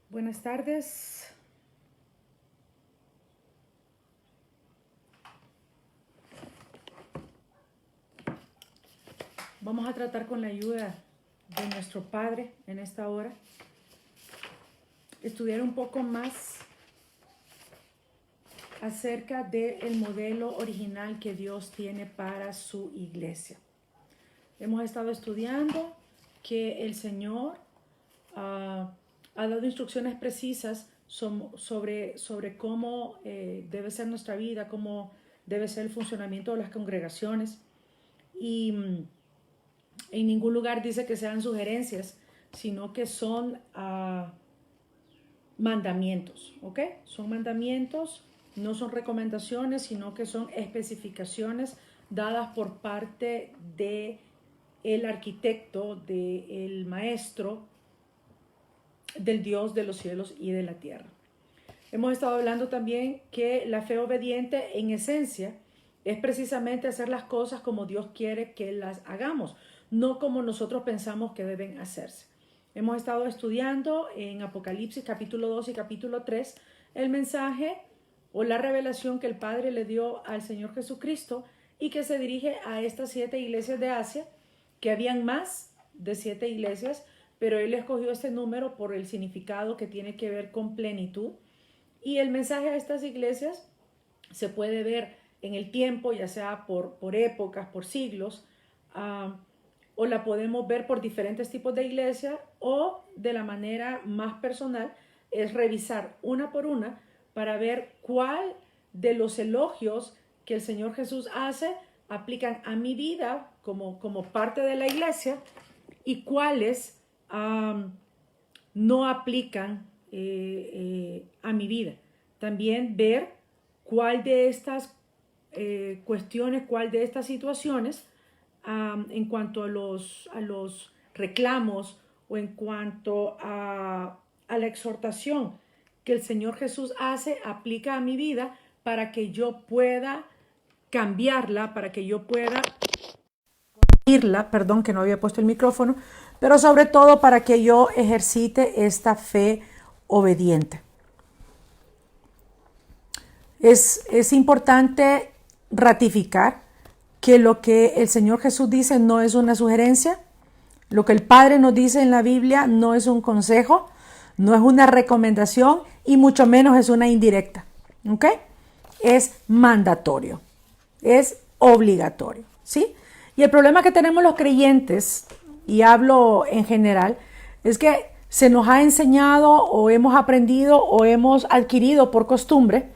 Buenas tardes. Vamos a tratar con la ayuda de nuestro Padre en esta hora. Estudiar un poco más acerca del modelo original que Dios tiene para su iglesia. Hemos estado estudiando que el Señor ha dado instrucciones precisas sobre cómo debe ser nuestra vida, cómo debe ser el funcionamiento de las congregaciones. Y en ningún lugar dice que sean sugerencias, sino que son mandamientos, ¿ok? Son mandamientos, no son recomendaciones, sino que son especificaciones dadas por parte de el arquitecto, del maestro, del Dios de los cielos y de la tierra. Hemos estado hablando también que la fe obediente en esencia es precisamente hacer las cosas como Dios quiere que las hagamos, no como nosotros pensamos que deben hacerse. Hemos estado estudiando en Apocalipsis capítulo 2 y capítulo 3 el mensaje o la revelación que el Padre le dio al Señor Jesucristo y que se dirige a estas 7 iglesias de Asia, que habían más de 7 iglesias, pero Él escogió este número por el significado que tiene que ver con plenitud. Y el mensaje a estas iglesias se puede ver en el tiempo, ya sea por épocas, por siglos, o la podemos ver por diferentes tipos de iglesias, o de la manera más personal es revisar una por una para ver cuál de los elogios que el Señor Jesús hace aplican a mi vida como parte de la iglesia y cuáles no aplican a mi vida. También ver cuál de estas cuestiones, cuál de estas situaciones en cuanto a los reclamos o en cuanto a la exhortación que el Señor Jesús hace, aplica a mi vida para que yo pueda cambiarla, para que yo pueda irla, perdón que no había puesto el micrófono, pero sobre todo para que yo ejercite esta fe obediente. Es importante ratificar que lo que el Señor Jesús dice no es una sugerencia, lo que el Padre nos dice en la Biblia no es un consejo, no es una recomendación y mucho menos es una indirecta, ¿ok? Es mandatorio, es obligatorio, ¿sí? Y el problema que tenemos los creyentes, y hablo en general, es que se nos ha enseñado o hemos aprendido o hemos adquirido por costumbre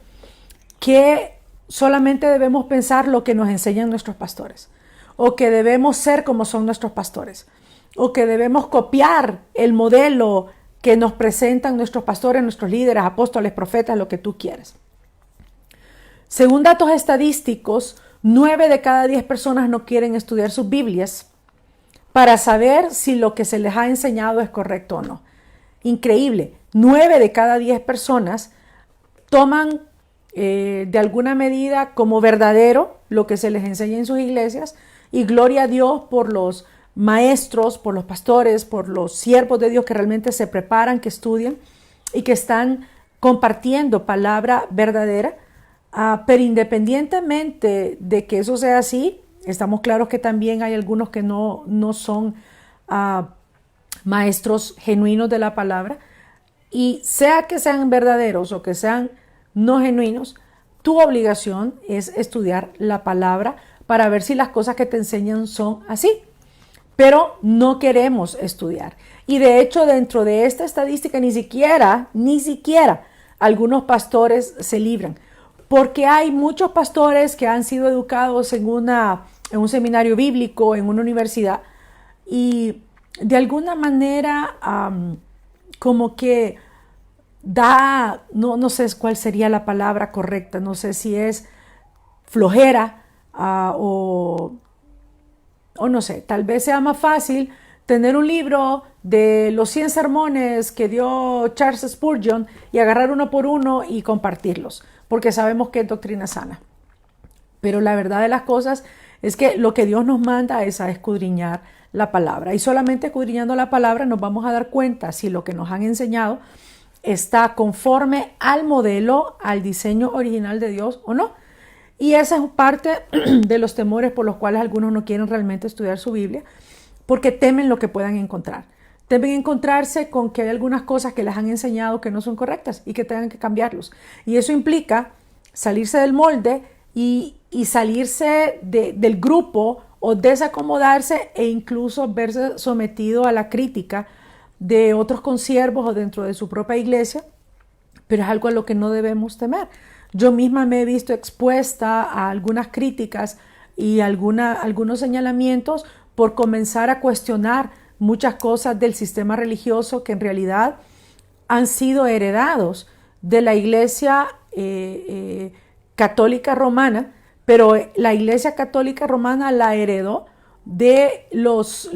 que solamente debemos pensar lo que nos enseñan nuestros pastores, o que debemos ser como son nuestros pastores, o que debemos copiar el modelo que nos presentan nuestros pastores, nuestros líderes, apóstoles, profetas, lo que tú quieres. Según datos estadísticos, 9 de cada 10 personas no quieren estudiar sus Biblias para saber si lo que se les ha enseñado es correcto o no. Increíble, 9 de cada 10 personas toman de alguna medida como verdadero lo que se les enseña en sus iglesias, y gloria a Dios por los maestros, por los pastores, por los siervos de Dios que realmente se preparan, que estudian y que están compartiendo palabra verdadera. Pero independientemente de que eso sea así, estamos claros que también hay algunos que no son maestros genuinos de la palabra, y sea que sean verdaderos o que sean no genuinos, tu obligación es estudiar la palabra para ver si las cosas que te enseñan son así. Pero no queremos estudiar. Y de hecho, dentro de esta estadística, ni siquiera algunos pastores se libran. Porque hay muchos pastores que han sido educados en un seminario bíblico, en una universidad, y de alguna manera como que no sé cuál sería la palabra correcta, no sé si es flojera o no sé, tal vez sea más fácil tener un libro de los 100 sermones que dio Charles Spurgeon y agarrar uno por uno y compartirlos, porque sabemos que es doctrina sana. Pero la verdad de las cosas es que lo que Dios nos manda es a escudriñar la palabra, y solamente escudriñando la palabra nos vamos a dar cuenta si lo que nos han enseñado está conforme al modelo, al diseño original de Dios o no. Y esa es parte de los temores por los cuales algunos no quieren realmente estudiar su Biblia, porque temen lo que puedan encontrar. Deben encontrarse con que hay algunas cosas que les han enseñado que no son correctas y que tengan que cambiarlos. Y eso implica salirse del molde y salirse del grupo o desacomodarse e incluso verse sometido a la crítica de otros consiervos o dentro de su propia iglesia, pero es algo a lo que no debemos temer. Yo misma me he visto expuesta a algunas críticas y algunos señalamientos por comenzar a cuestionar muchas cosas del sistema religioso que en realidad han sido heredados de la Iglesia Católica Romana, pero la Iglesia Católica Romana la heredó de los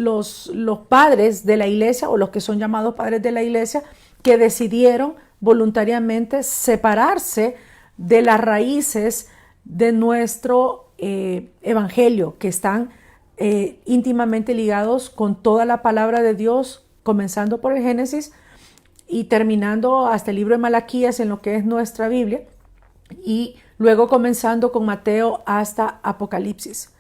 padres de la Iglesia, o los que son llamados padres de la Iglesia, que decidieron voluntariamente separarse de las raíces de nuestro evangelio, que están íntimamente ligados con toda la palabra de Dios, comenzando por el Génesis y terminando hasta el libro de Malaquías en lo que es nuestra Biblia, y luego comenzando con Mateo hasta Apocalipsis.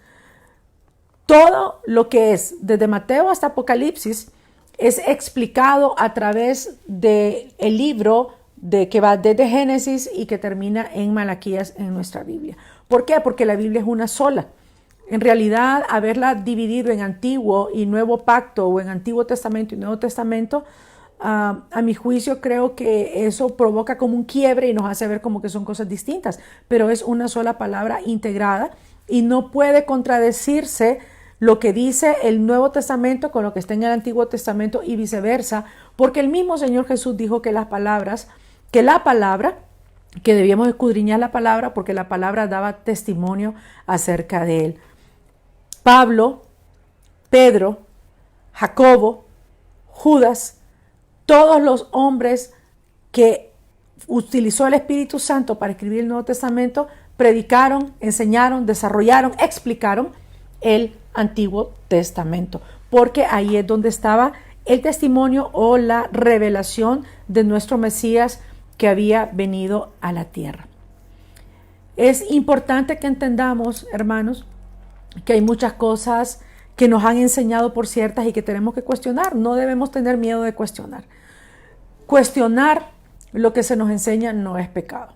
Todo lo que es desde Mateo hasta Apocalipsis es explicado a través del libro que va desde Génesis y que termina en Malaquías en nuestra Biblia. ¿Por qué? Porque la Biblia es una sola. En realidad, haberla dividido en Antiguo y Nuevo Pacto, o en Antiguo Testamento y Nuevo Testamento, a mi juicio creo que eso provoca como un quiebre y nos hace ver como que son cosas distintas, pero es una sola palabra integrada y no puede contradecirse lo que dice el Nuevo Testamento con lo que está en el Antiguo Testamento y viceversa, porque el mismo Señor Jesús dijo que que debíamos escudriñar la palabra, porque la palabra daba testimonio acerca de él. Pablo, Pedro, Jacobo, Judas, todos los hombres que utilizó el Espíritu Santo para escribir el Nuevo Testamento, predicaron, enseñaron, desarrollaron, explicaron el Antiguo Testamento, porque ahí es donde estaba el testimonio o la revelación de nuestro Mesías que había venido a la tierra. Es importante que entendamos, hermanos, que hay muchas cosas que nos han enseñado por ciertas y que tenemos que cuestionar. No debemos tener miedo de cuestionar. Cuestionar lo que se nos enseña no es pecado.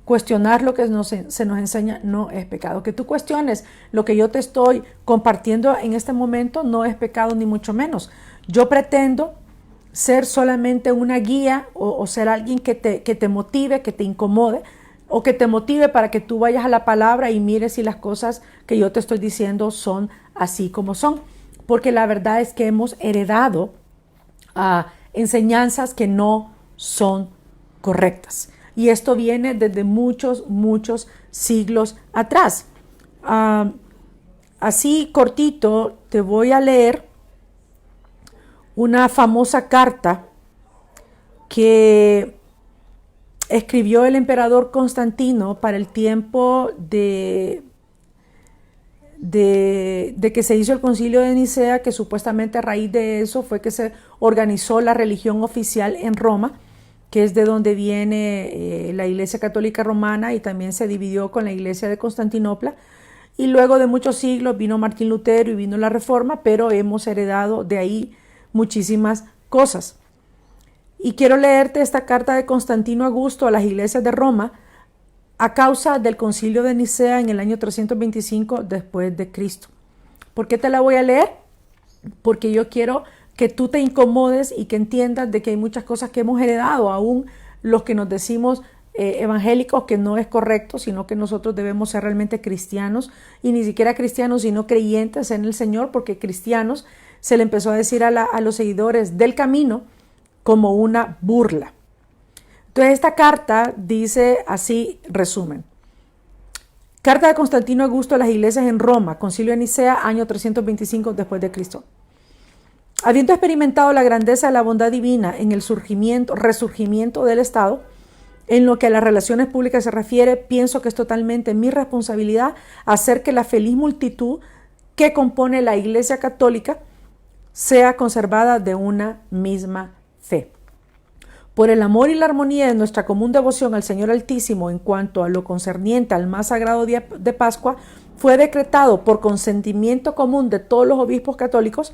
Cuestionar lo que se nos enseña no es pecado. Que tú cuestiones lo que yo te estoy compartiendo en este momento no es pecado, ni mucho menos. Yo pretendo ser solamente una guía o ser alguien que te motive, que te incomode, o que te motive para que tú vayas a la palabra y mires si las cosas que yo te estoy diciendo son así como son. Porque la verdad es que hemos heredado enseñanzas que no son correctas. Y esto viene desde muchos siglos atrás. Así cortito te voy a leer una famosa carta que escribió el emperador Constantino para el tiempo de que se hizo el concilio de Nicea, que supuestamente a raíz de eso fue que se organizó la religión oficial en Roma, que es de donde viene la Iglesia Católica Romana, y también se dividió con la Iglesia de Constantinopla. Y luego de muchos siglos vino Martín Lutero y vino la Reforma, pero hemos heredado de ahí muchísimas cosas. Y quiero leerte esta carta de Constantino Augusto a las iglesias de Roma a causa del concilio de Nicea en el año 325 después de Cristo. ¿Por qué te la voy a leer? Porque yo quiero que tú te incomodes y que entiendas de que hay muchas cosas que hemos heredado, aún los que nos decimos evangélicos, que no es correcto, sino que nosotros debemos ser realmente cristianos, y ni siquiera cristianos, sino creyentes en el Señor, porque cristianos se le empezó a decir a los seguidores del camino como una burla. Entonces esta carta dice así, resumen. Carta de Constantino Augusto a las iglesias en Roma, concilio de Nicea, año 325 después de Cristo. Habiendo experimentado la grandeza de la bondad divina en el resurgimiento del Estado, en lo que a las relaciones públicas se refiere, pienso que es totalmente mi responsabilidad hacer que la feliz multitud que compone la Iglesia Católica sea conservada de una misma fe. Por el amor y la armonía de nuestra común devoción al Señor Altísimo en cuanto a lo concerniente al más sagrado día de Pascua, fue decretado por consentimiento común de todos los obispos católicos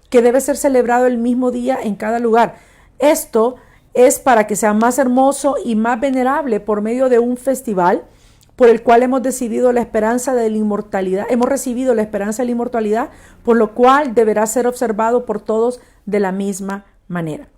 que debe ser celebrado el mismo día en cada lugar. Esto es para que sea más hermoso y más venerable por medio de un festival por el cual hemos recibido la esperanza de la inmortalidad, por lo cual deberá ser observado por todos de la misma manera.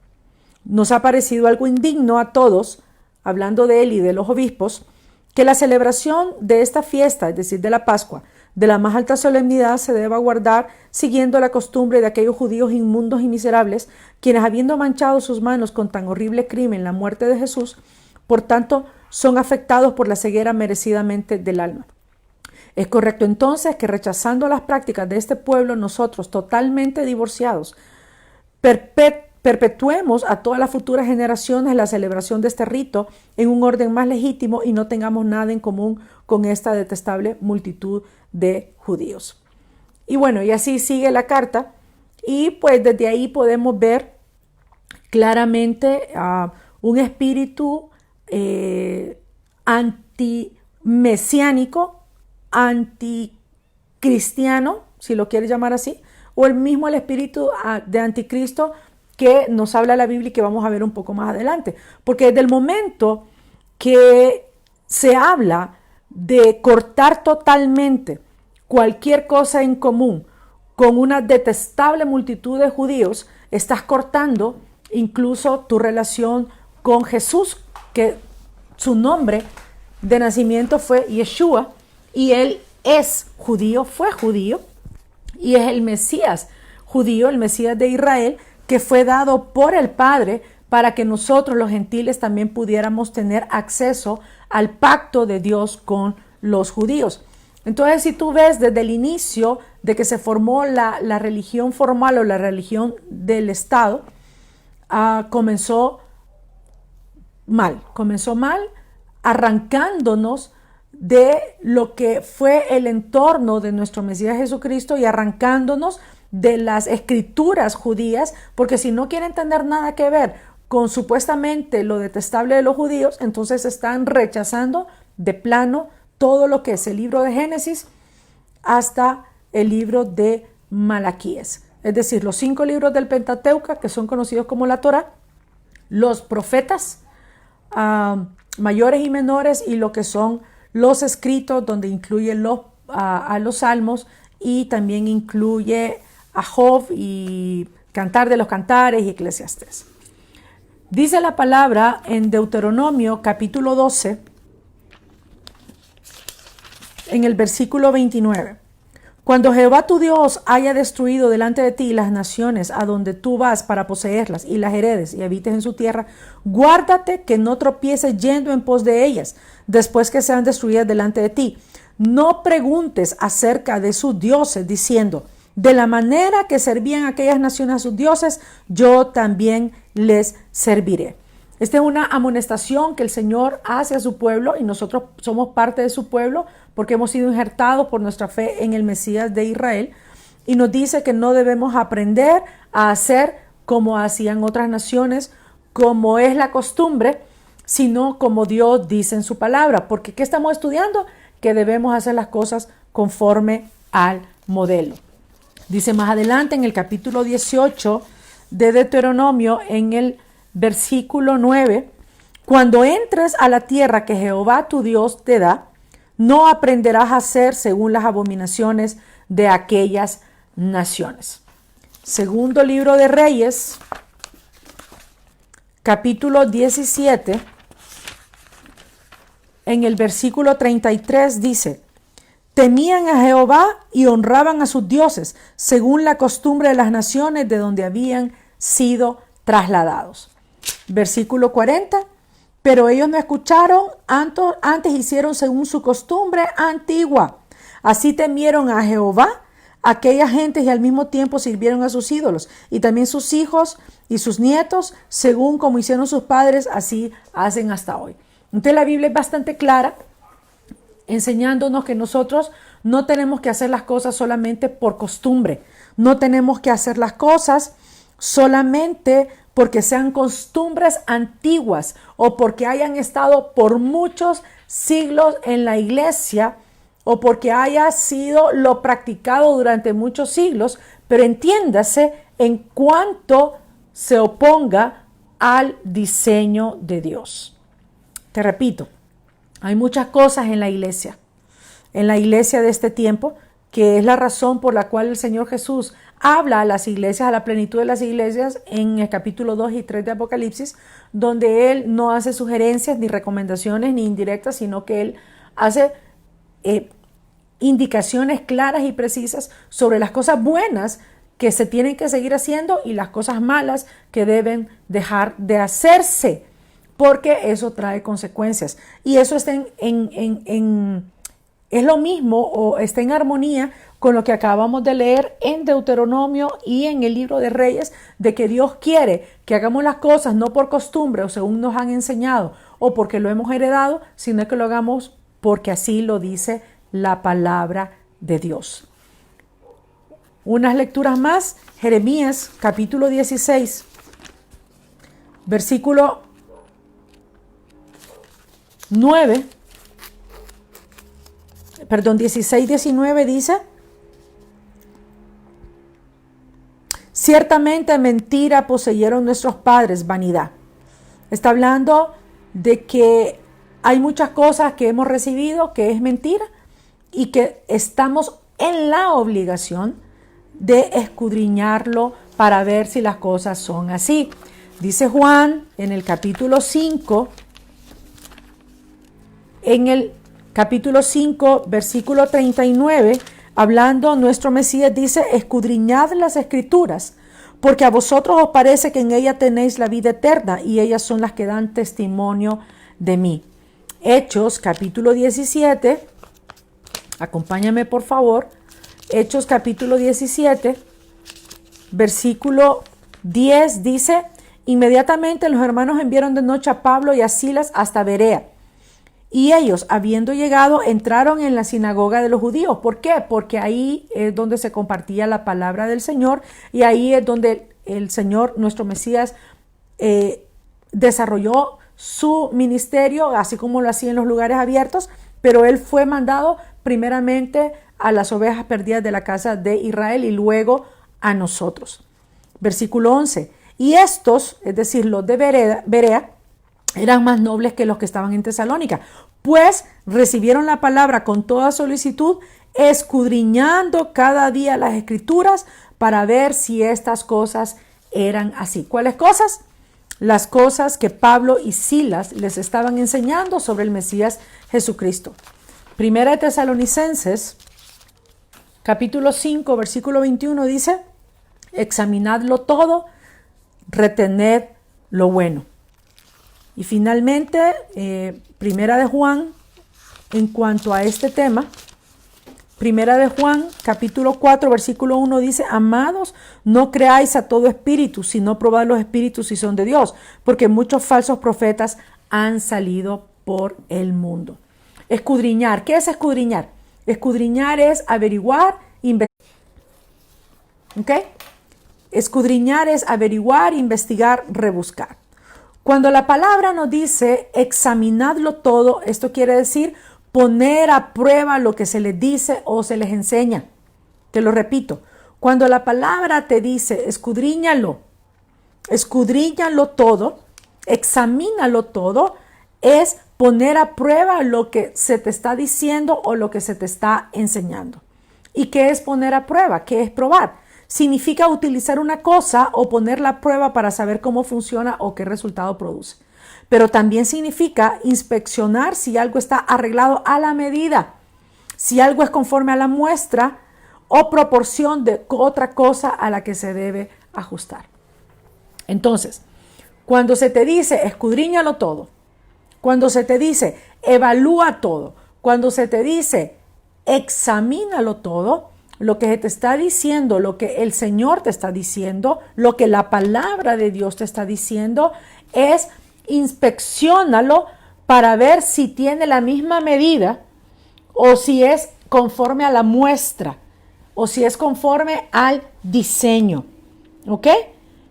Nos ha parecido algo indigno a todos, hablando de él y de los obispos, que la celebración de esta fiesta, es decir, de la Pascua, de la más alta solemnidad, se deba guardar siguiendo la costumbre de aquellos judíos inmundos y miserables, quienes habiendo manchado sus manos con tan horrible crimen, la muerte de Jesús, por tanto, son afectados por la ceguera merecidamente del alma. Es correcto entonces que rechazando las prácticas de este pueblo, nosotros, totalmente divorciados, perpetuemos a todas las futuras generaciones la celebración de este rito en un orden más legítimo y no tengamos nada en común con esta detestable multitud de judíos. Y bueno, y así sigue la carta, y pues desde ahí podemos ver claramente un espíritu antimesiánico, anticristiano, si lo quieres llamar así, o el espíritu de anticristo que nos habla la Biblia y que vamos a ver un poco más adelante. Porque desde el momento que se habla de cortar totalmente cualquier cosa en común con una detestable multitud de judíos, estás cortando incluso tu relación con Jesús, que su nombre de nacimiento fue Yeshua, y él es judío, fue judío, y es el Mesías judío, el Mesías de Israel, que fue dado por el Padre para que nosotros los gentiles también pudiéramos tener acceso al pacto de Dios con los judíos. Entonces, si tú ves desde el inicio de que se formó la religión formal o la religión del Estado, comenzó mal, arrancándonos de lo que fue el entorno de nuestro Mesías Jesucristo y arrancándonos de las escrituras judías, porque si no quieren tener nada que ver con supuestamente lo detestable de los judíos, entonces están rechazando de plano todo lo que es el libro de Génesis hasta el libro de Malaquías. Es decir, los 5 libros del Pentateuco, que son conocidos como la Torá, los profetas mayores y menores, y lo que son los escritos, donde incluye a los salmos, y también incluye a Job y Cantar de los Cantares y Eclesiastés. Dice la palabra en Deuteronomio capítulo 12, en el versículo 29. Cuando Jehová tu Dios haya destruido delante de ti las naciones a donde tú vas para poseerlas y las heredes y habites en su tierra, guárdate que no tropieces yendo en pos de ellas después que sean destruidas delante de ti. No preguntes acerca de sus dioses diciendo, de la manera que servían aquellas naciones a sus dioses, yo también les serviré. Esta es una amonestación que el Señor hace a su pueblo, y nosotros somos parte de su pueblo porque hemos sido injertados por nuestra fe en el Mesías de Israel, y nos dice que no debemos aprender a hacer como hacían otras naciones, como es la costumbre, sino como Dios dice en su palabra. Porque ¿qué estamos estudiando? Que debemos hacer las cosas conforme al modelo. Dice más adelante en el capítulo 18 de Deuteronomio, en el versículo 9, cuando entres a la tierra que Jehová tu Dios te da, no aprenderás a hacer según las abominaciones de aquellas naciones. Segundo libro de Reyes, capítulo 17, en el versículo 33 dice, temían a Jehová y honraban a sus dioses, según la costumbre de las naciones de donde habían sido trasladados. Versículo 40, pero ellos no escucharon, antes hicieron según su costumbre antigua. Así temieron a Jehová aquellas gentes y al mismo tiempo sirvieron a sus ídolos. Y también sus hijos y sus nietos, según como hicieron sus padres, así hacen hasta hoy. Entonces la Biblia es bastante clara, enseñándonos que nosotros no tenemos que hacer las cosas solamente por costumbre. No tenemos que hacer las cosas solamente porque sean costumbres antiguas o porque hayan estado por muchos siglos en la iglesia o porque haya sido lo practicado durante muchos siglos, pero entiéndase en cuanto se oponga al diseño de Dios. Te repito, hay muchas cosas en la iglesia de este tiempo, que es la razón por la cual el Señor Jesús habla a las iglesias, a la plenitud de las iglesias, en el capítulo 2 y 3 de Apocalipsis, donde Él no hace sugerencias, ni recomendaciones, ni indirectas, sino que Él hace indicaciones claras y precisas sobre las cosas buenas que se tienen que seguir haciendo y las cosas malas que deben dejar de hacerse, porque eso trae consecuencias. Y eso está es lo mismo o está en armonía con lo que acabamos de leer en Deuteronomio y en el libro de Reyes, de que Dios quiere que hagamos las cosas no por costumbre o según nos han enseñado o porque lo hemos heredado, sino que lo hagamos porque así lo dice la palabra de Dios. Unas lecturas más, Jeremías capítulo 16, versículo 16-19 dice: ciertamente mentira poseyeron nuestros padres, vanidad. Está hablando de que hay muchas cosas que hemos recibido que es mentira y que estamos en la obligación de escudriñarlo para ver si las cosas son así. Dice Juan en el capítulo 5, versículo 39, hablando nuestro Mesías, dice: escudriñad las escrituras, porque a vosotros os parece que en ellas tenéis la vida eterna, y ellas son las que dan testimonio de mí. Hechos capítulo 17, acompáñame por favor. Hechos capítulo 17, versículo 10 dice: inmediatamente los hermanos enviaron de noche a Pablo y a Silas hasta Berea. Y ellos, habiendo llegado, entraron en la sinagoga de los judíos. ¿Por qué? Porque ahí es donde se compartía la palabra del Señor y ahí es donde el Señor, nuestro Mesías, desarrolló su ministerio, así como lo hacía en los lugares abiertos, pero Él fue mandado primeramente a las ovejas perdidas de la casa de Israel y luego a nosotros. Versículo 11. Y estos, es decir, los de Berea, eran más nobles que los que estaban en Tesalónica, pues recibieron la palabra con toda solicitud, escudriñando cada día las escrituras para ver si estas cosas eran así. ¿Cuáles cosas? Las cosas que Pablo y Silas les estaban enseñando sobre el Mesías Jesucristo. Primera de Tesalonicenses, capítulo 5, versículo 21 dice: examinadlo todo, retened lo bueno. Y finalmente, Primera de Juan, en cuanto a este tema, Primera de Juan, capítulo 4, versículo 1 dice: amados, no creáis a todo espíritu, sino probad los espíritus si son de Dios, porque muchos falsos profetas han salido por el mundo. Escudriñar. ¿Qué es escudriñar? Escudriñar es averiguar, investigar. ¿Ok? Escudriñar es averiguar, investigar, rebuscar. Cuando la palabra nos dice examinadlo todo, esto quiere decir poner a prueba lo que se les dice o se les enseña. Te lo repito, cuando la palabra te dice escudriñalo todo, examínalo todo, es poner a prueba lo que se te está diciendo o lo que se te está enseñando. ¿Y qué es poner a prueba? ¿Qué es probar? Significa utilizar una cosa o ponerla a prueba para saber cómo funciona o qué resultado produce. Pero también significa inspeccionar si algo está arreglado a la medida, si algo es conforme a la muestra o proporción de otra cosa a la que se debe ajustar. Entonces, cuando se te dice escudriñalo todo, cuando se te dice evalúa todo, cuando se te dice examínalo todo, lo que te está diciendo, lo que el Señor te está diciendo, lo que la palabra de Dios te está diciendo es inspecciónalo para ver si tiene la misma medida o si es conforme a la muestra o si es conforme al diseño. ¿Ok?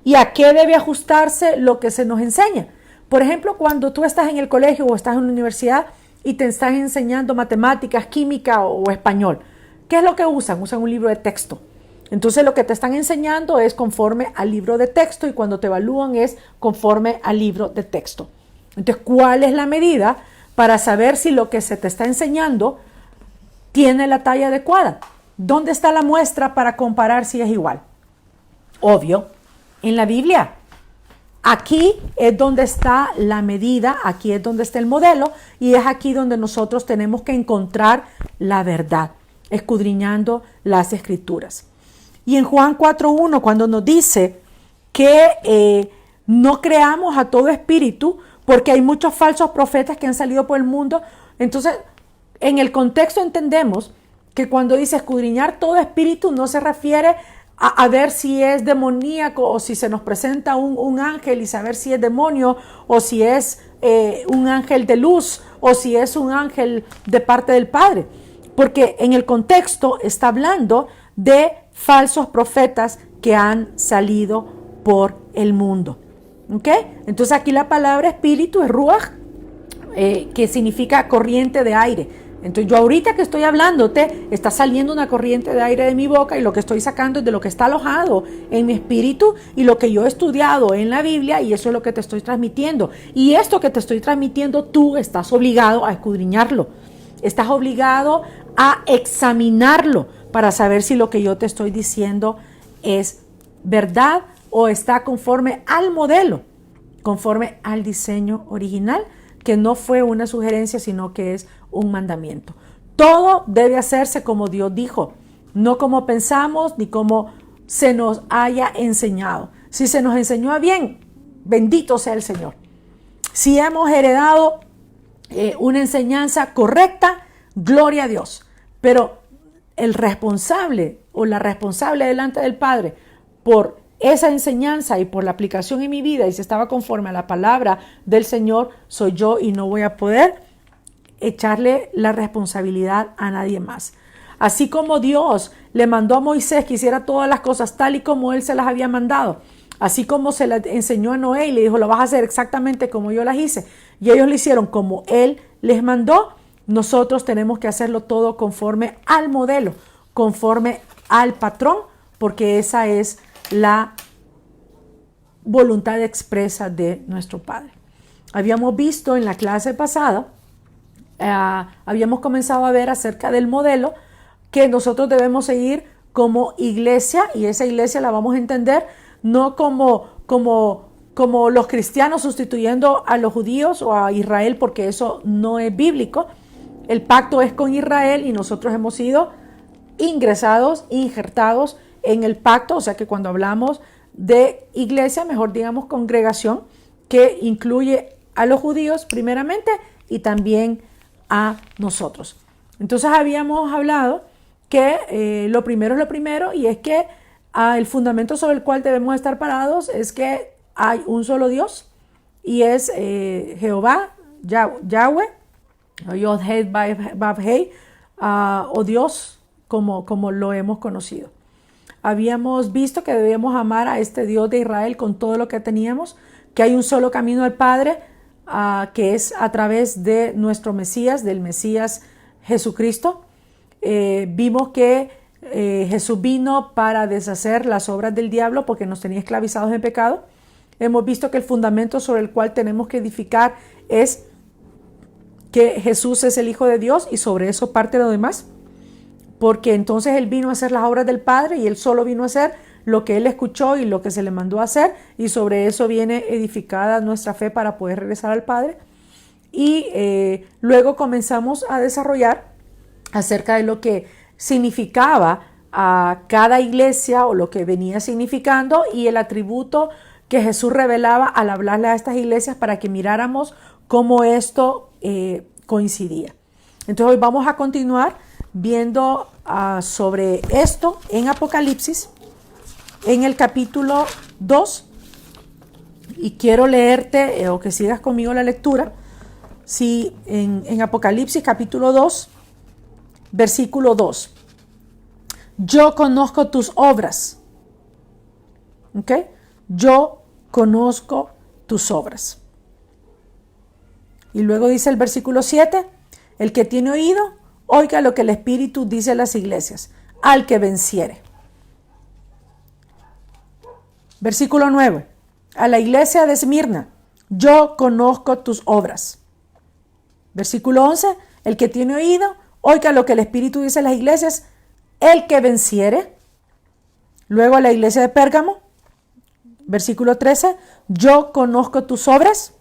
y a qué debe ajustarse lo que se nos enseña. Por ejemplo, cuando tú estás en el colegio o estás en la universidad y te están enseñando matemáticas, química o español, ¿qué es lo que usan? Usan un libro de texto. Entonces lo que te están enseñando es conforme al libro de texto y cuando te evalúan es conforme al libro de texto. Entonces, ¿cuál es la medida para saber si lo que se te está enseñando tiene la talla adecuada? ¿Dónde está la muestra para comparar si es igual? Obvio, en la Biblia. Aquí es donde está la medida, aquí es donde está el modelo y es aquí donde nosotros tenemos que encontrar la verdad, escudriñando las escrituras. Y en Juan 4:1, cuando nos dice que no creamos a todo espíritu, porque hay muchos falsos profetas que han salido por el mundo, entonces en el contexto entendemos que cuando dice escudriñar todo espíritu no se refiere a ver si es demoníaco o si se nos presenta un ángel y saber si es demonio o si es un ángel de luz o si es un ángel de parte del Padre. Porque en el contexto está hablando de falsos profetas que han salido por el mundo. ¿Ok? Entonces aquí la palabra espíritu es ruach, que significa corriente de aire. Entonces yo ahorita que estoy hablándote, está saliendo una corriente de aire de mi boca y lo que estoy sacando es de lo que está alojado en mi espíritu y lo que yo he estudiado en la Biblia y eso es lo que te estoy transmitiendo. Y esto que te estoy transmitiendo tú estás obligado a escudriñarlo. Estás obligado a examinarlo para saber si lo que yo te estoy diciendo es verdad o está conforme al modelo, conforme al diseño original, que no fue una sugerencia, sino que es un mandamiento. Todo debe hacerse como Dios dijo, no como pensamos ni como se nos haya enseñado. Si se nos enseñó bien, bendito sea el Señor. Si hemos heredado una enseñanza correcta, gloria a Dios. Pero el responsable o la responsable delante del Padre por esa enseñanza y por la aplicación en mi vida y si estaba conforme a la palabra del Señor, soy yo y no voy a poder echarle la responsabilidad a nadie más. Así como Dios le mandó a Moisés que hiciera todas las cosas tal y como él se las había mandado, así como se las enseñó a Noé y le dijo, lo vas a hacer exactamente como yo las hice, y ellos lo hicieron como él les mandó, nosotros tenemos que hacerlo todo conforme al modelo, conforme al patrón, porque esa es la voluntad expresa de nuestro Padre. Habíamos visto en la clase pasada, habíamos comenzado a ver acerca del modelo que nosotros debemos seguir como iglesia, y esa iglesia la vamos a entender no como los cristianos sustituyendo a los judíos o a Israel, porque eso no es bíblico. El pacto es con Israel y nosotros hemos sido ingresados, injertados en el pacto, o sea que cuando hablamos de iglesia, mejor digamos congregación, que incluye a los judíos primeramente y también a nosotros. Entonces habíamos hablado que lo primero es lo primero y es que el fundamento sobre el cual debemos estar parados es que hay un solo Dios y es Jehová, Yahweh, Yod-Heh, Vav-Heh, o Dios como lo hemos conocido. Habíamos visto que debemos amar a este Dios de Israel con todo lo que teníamos, que hay un solo camino al Padre, que es a través de nuestro Mesías, del Mesías Jesucristo. Vimos que Jesús vino para deshacer las obras del diablo porque nos tenía esclavizados en pecado. Hemos visto que el fundamento sobre el cual tenemos que edificar es que Jesús es el Hijo de Dios y sobre eso parte lo demás, porque entonces Él vino a hacer las obras del Padre y Él solo vino a hacer lo que Él escuchó y lo que se le mandó a hacer, y sobre eso viene edificada nuestra fe para poder regresar al Padre. Y luego comenzamos a desarrollar acerca de lo que significaba a cada iglesia o lo que venía significando y el atributo que Jesús revelaba al hablarle a estas iglesias para que miráramos cómo esto coincidía. Entonces hoy vamos a continuar viendo sobre esto en Apocalipsis, en el capítulo 2, y quiero leerte o que sigas conmigo la lectura. Si en Apocalipsis capítulo 2, versículo 2, yo conozco tus obras, ¿ok? yo conozco tus obras. Y luego dice el versículo 7, el que tiene oído, oiga lo que el Espíritu dice a las iglesias, al que venciere. Versículo 9, a la iglesia de Esmirna, yo conozco tus obras. Versículo 11, el que tiene oído, oiga lo que el Espíritu dice a las iglesias, el que venciere. Luego a la iglesia de Pérgamo, versículo 13, yo conozco tus obras.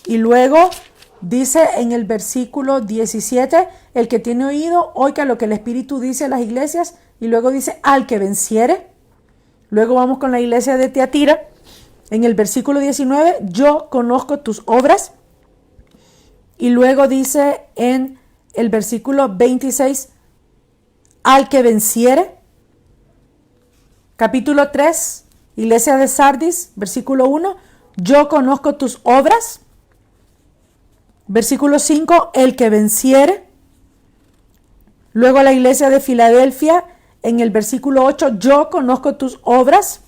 Y luego dice en el versículo 17, el que tiene oído, oiga lo que el Espíritu dice a las iglesias. Y luego dice, al que venciere. Luego vamos con la iglesia de Tiatira. En el versículo 19, yo conozco tus obras. Y luego dice en el versículo 26, al que venciere. Capítulo 3, iglesia de Sardis, versículo 1, yo conozco tus obras. Versículo 5, el que venciere. Luego la iglesia de Filadelfia, en el versículo 8, yo conozco tus obras.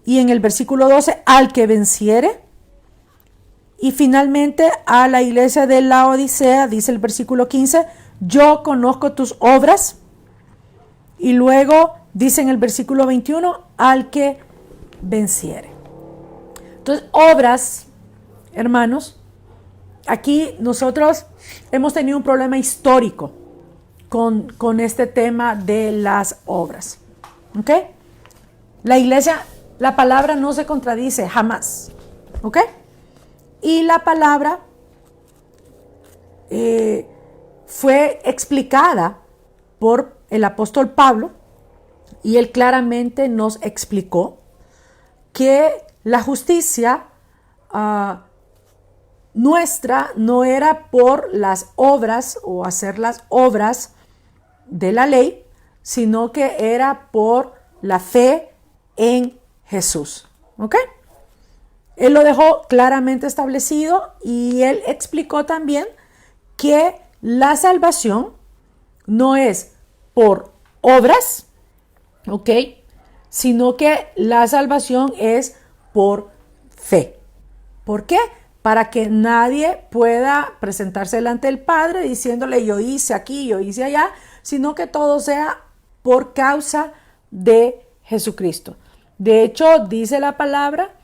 Y en el versículo 12, al que venciere. Y finalmente a la iglesia de Laodicea, dice el versículo 15, yo conozco tus obras. Y luego dice en el versículo 21, al que venciere. Entonces, obras, hermanos, aquí nosotros hemos tenido un problema histórico con este tema de las obras. ¿Ok? La iglesia, la palabra no se contradice jamás. ¿Ok? Y la palabra fue explicada por el apóstol Pablo y él claramente nos explicó que la justicia nuestra no era por las obras o hacer las obras de la ley, sino que era por la fe en Jesús. ¿Ok? Él lo dejó claramente establecido y él explicó también que la salvación no es por obras, ¿ok? Sino que la salvación es por fe. ¿Por qué? Para que nadie pueda presentarse delante del Padre diciéndole yo hice aquí, yo hice allá, sino que todo sea por causa de Jesucristo. De hecho, dice la palabra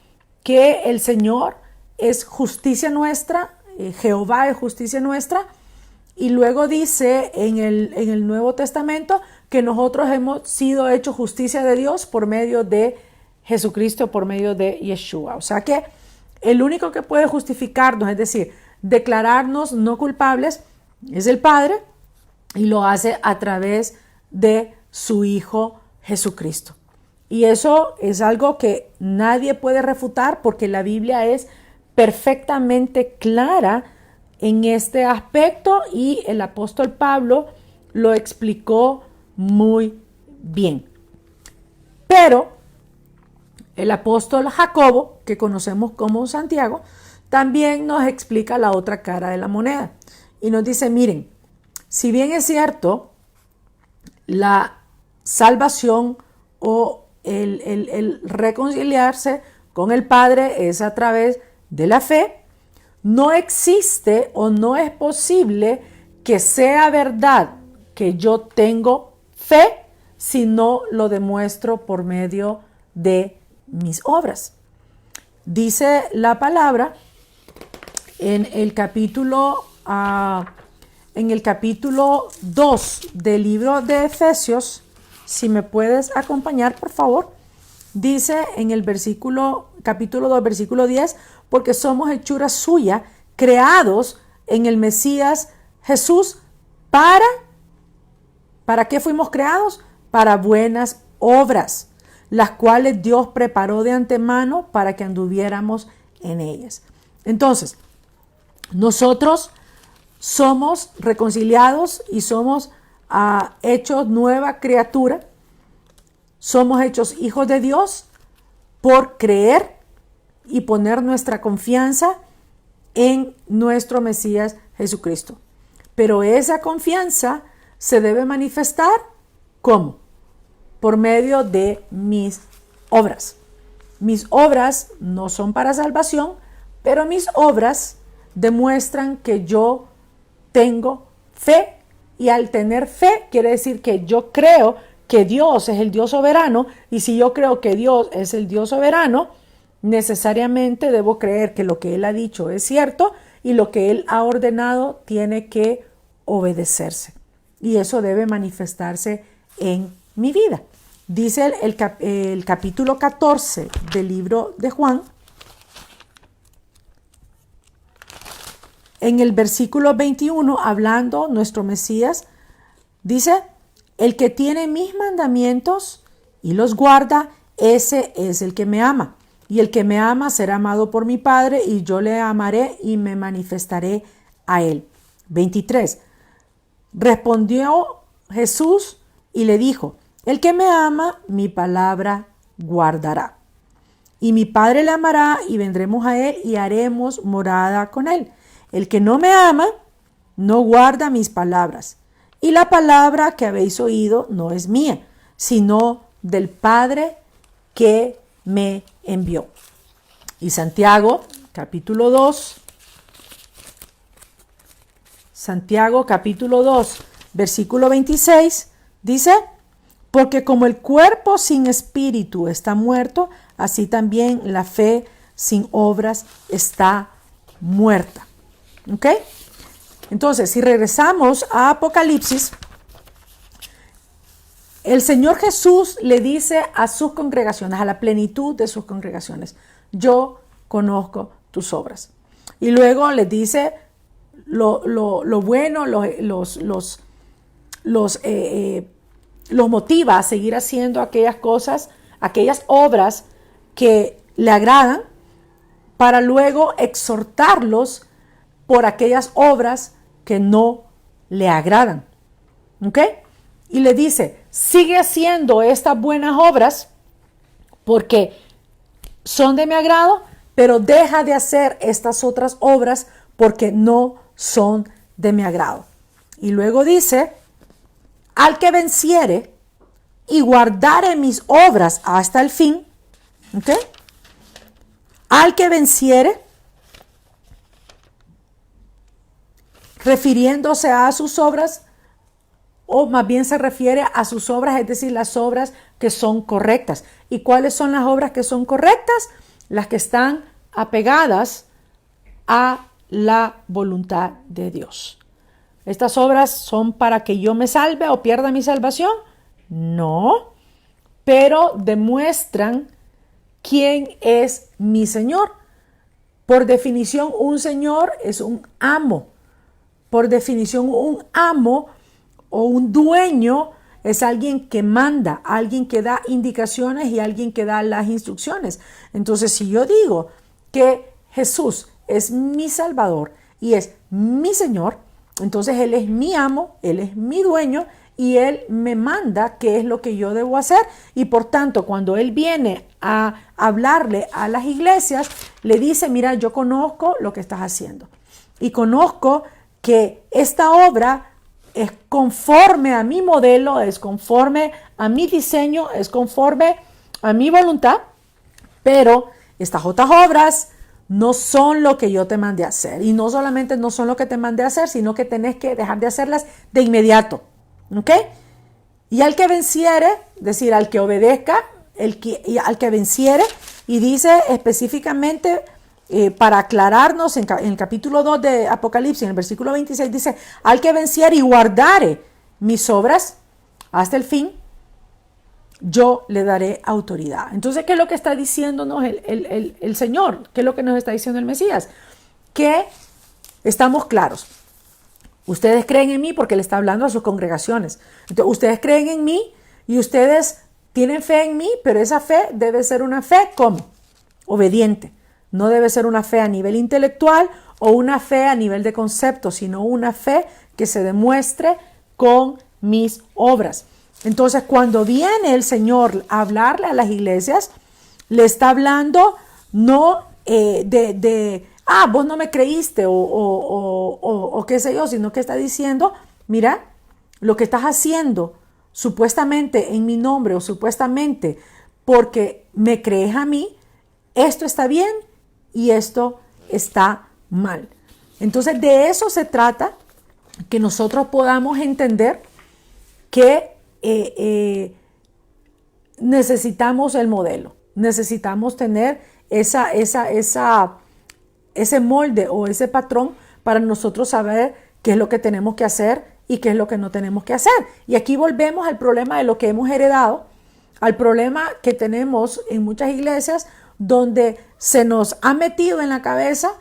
que el Señor es justicia nuestra, Jehová es justicia nuestra, y luego dice en el Nuevo Testamento que nosotros hemos sido hechos justicia de Dios por medio de Jesucristo, por medio de Yeshua. O sea que el único que puede justificarnos, es decir, declararnos no culpables, es el Padre, y lo hace a través de su Hijo Jesucristo. Y eso es algo que nadie puede refutar porque la Biblia es perfectamente clara en este aspecto y el apóstol Pablo lo explicó muy bien. Pero el apóstol Jacobo, que conocemos como Santiago, también nos explica la otra cara de la moneda y nos dice, miren, si bien es cierto, la salvación o el reconciliarse con el Padre es a través de la fe, no existe o no es posible que sea verdad que yo tengo fe si no lo demuestro por medio de mis obras. Dice la palabra en el capítulo 2 del libro de Efesios, si me puedes acompañar, por favor. Dice en el capítulo 2, versículo 10, porque somos hechura suya, creados en el Mesías Jesús, ¿para qué fuimos creados? Para buenas obras, las cuales Dios preparó de antemano para que anduviéramos en ellas. Entonces, nosotros somos reconciliados y somos hechos nueva criatura. Somos hechos hijos de Dios por creer y poner nuestra confianza en nuestro Mesías Jesucristo. Pero esa confianza se debe manifestar ¿cómo? Por medio de mis obras. mis obras no son para salvación, pero mis obras demuestran que yo tengo fe, y al tener fe quiere decir que yo creo que Dios es el Dios soberano, y si yo creo que Dios es el Dios soberano, necesariamente debo creer que lo que Él ha dicho es cierto y lo que Él ha ordenado tiene que obedecerse. Y eso debe manifestarse en mi vida. Dice el capítulo 14 del libro de Juan, en el versículo 21, hablando nuestro Mesías, dice: el que tiene mis mandamientos y los guarda, ese es el que me ama. Y el que me ama será amado por mi Padre, y yo le amaré y me manifestaré a él. 23. Respondió Jesús y le dijo: el que me ama, mi palabra guardará. Y mi Padre le amará, y vendremos a él y haremos morada con él. El que no me ama, no guarda mis palabras. Y la palabra que habéis oído no es mía, sino del Padre que me envió. Y Santiago, capítulo 2, versículo 26, dice: porque como el cuerpo sin espíritu está muerto, así también la fe sin obras está muerta. ¿Ok? Entonces, si regresamos a Apocalipsis, el Señor Jesús le dice a sus congregaciones, a la plenitud de sus congregaciones: yo conozco tus obras. Y luego les dice lo bueno, los motiva a seguir haciendo aquellas cosas, aquellas obras que le agradan, para luego exhortarlos por aquellas obras que no le agradan. ¿Ok? Y le dice: sigue haciendo estas buenas obras porque son de mi agrado, pero deja de hacer estas otras obras porque no son de mi agrado. Y luego dice: al que venciere y guardare mis obras hasta el fin, ¿ok? Al que venciere, refiriéndose a sus obras, o más bien se refiere a sus obras, es decir, las obras que son correctas. ¿Y cuáles son las obras que son correctas? Las que están apegadas a la voluntad de Dios. ¿Estas obras son para que yo me salve o pierda mi salvación? No, pero demuestran quién es mi Señor. Por definición, un Señor es un amo. Por definición, un amo o un dueño es alguien que manda, alguien que da indicaciones y alguien que da las instrucciones. Entonces, si yo digo que Jesús es mi Salvador y es mi Señor, entonces Él es mi amo, Él es mi dueño y Él me manda qué es lo que yo debo hacer. Y por tanto, cuando Él viene a hablarle a las iglesias, le dice: mira, yo conozco lo que estás haciendo y conozco que esta obra es conforme a mi modelo, es conforme a mi diseño, es conforme a mi voluntad, pero estas otras obras no son lo que yo te mandé a hacer. Y no solamente no son lo que te mandé a hacer, sino que tenés que dejar de hacerlas de inmediato. ¿Ok? Y al que venciere, es decir, al que obedezca, al que venciere, y dice específicamente, para aclararnos, en el capítulo 2 de Apocalipsis, en el versículo 26, dice: al que venciere y guardare mis obras hasta el fin, yo le daré autoridad. Entonces, ¿qué es lo que está diciéndonos el Señor? ¿Qué es lo que nos está diciendo el Mesías? Que estamos claros. Ustedes creen en mí, porque le está hablando a sus congregaciones. Entonces, ustedes creen en mí y ustedes tienen fe en mí, pero esa fe debe ser una fe, ¿cómo? Obediente. No debe ser una fe a nivel intelectual o una fe a nivel de concepto, sino una fe que se demuestre con mis obras. Entonces, cuando viene el Señor a hablarle a las iglesias, le está hablando no vos no me creíste o qué sé yo, sino que está diciendo: mira, lo que estás haciendo supuestamente en mi nombre o supuestamente porque me crees a mí, esto está bien y esto está mal. Entonces de eso se trata, que nosotros podamos entender que necesitamos el modelo, necesitamos tener ese molde o ese patrón para nosotros saber qué es lo que tenemos que hacer y qué es lo que no tenemos que hacer. Y aquí volvemos al problema de lo que hemos heredado, al problema que tenemos en muchas iglesias donde se nos ha metido en la cabeza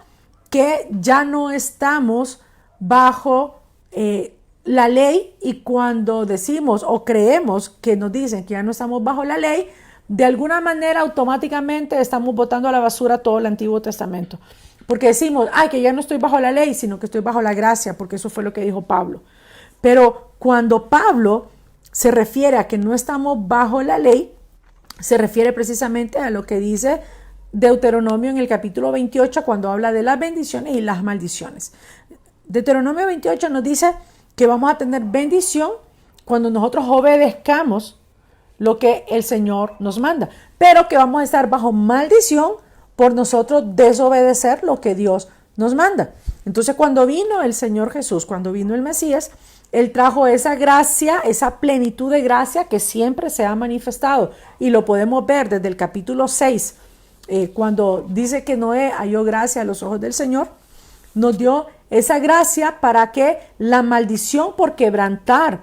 que ya no estamos bajo la ley, y cuando decimos o creemos que nos dicen que ya no estamos bajo la ley, de alguna manera automáticamente estamos botando a la basura todo el Antiguo Testamento. Porque decimos, ay, que ya no estoy bajo la ley, sino que estoy bajo la gracia, porque eso fue lo que dijo Pablo. Pero cuando Pablo se refiere a que no estamos bajo la ley, se refiere precisamente a lo que dice Deuteronomio en el capítulo 28, cuando habla de las bendiciones y las maldiciones. Deuteronomio 28 nos dice que vamos a tener bendición cuando nosotros obedezcamos lo que el Señor nos manda, pero que vamos a estar bajo maldición por nosotros desobedecer lo que Dios nos manda. Entonces, cuando vino el Señor Jesús, cuando vino el Mesías, Él trajo esa gracia, esa plenitud de gracia que siempre se ha manifestado, y lo podemos ver desde el capítulo 6, cuando dice que Noé halló gracia a los ojos del Señor. Nos dio esa gracia para que la maldición por quebrantar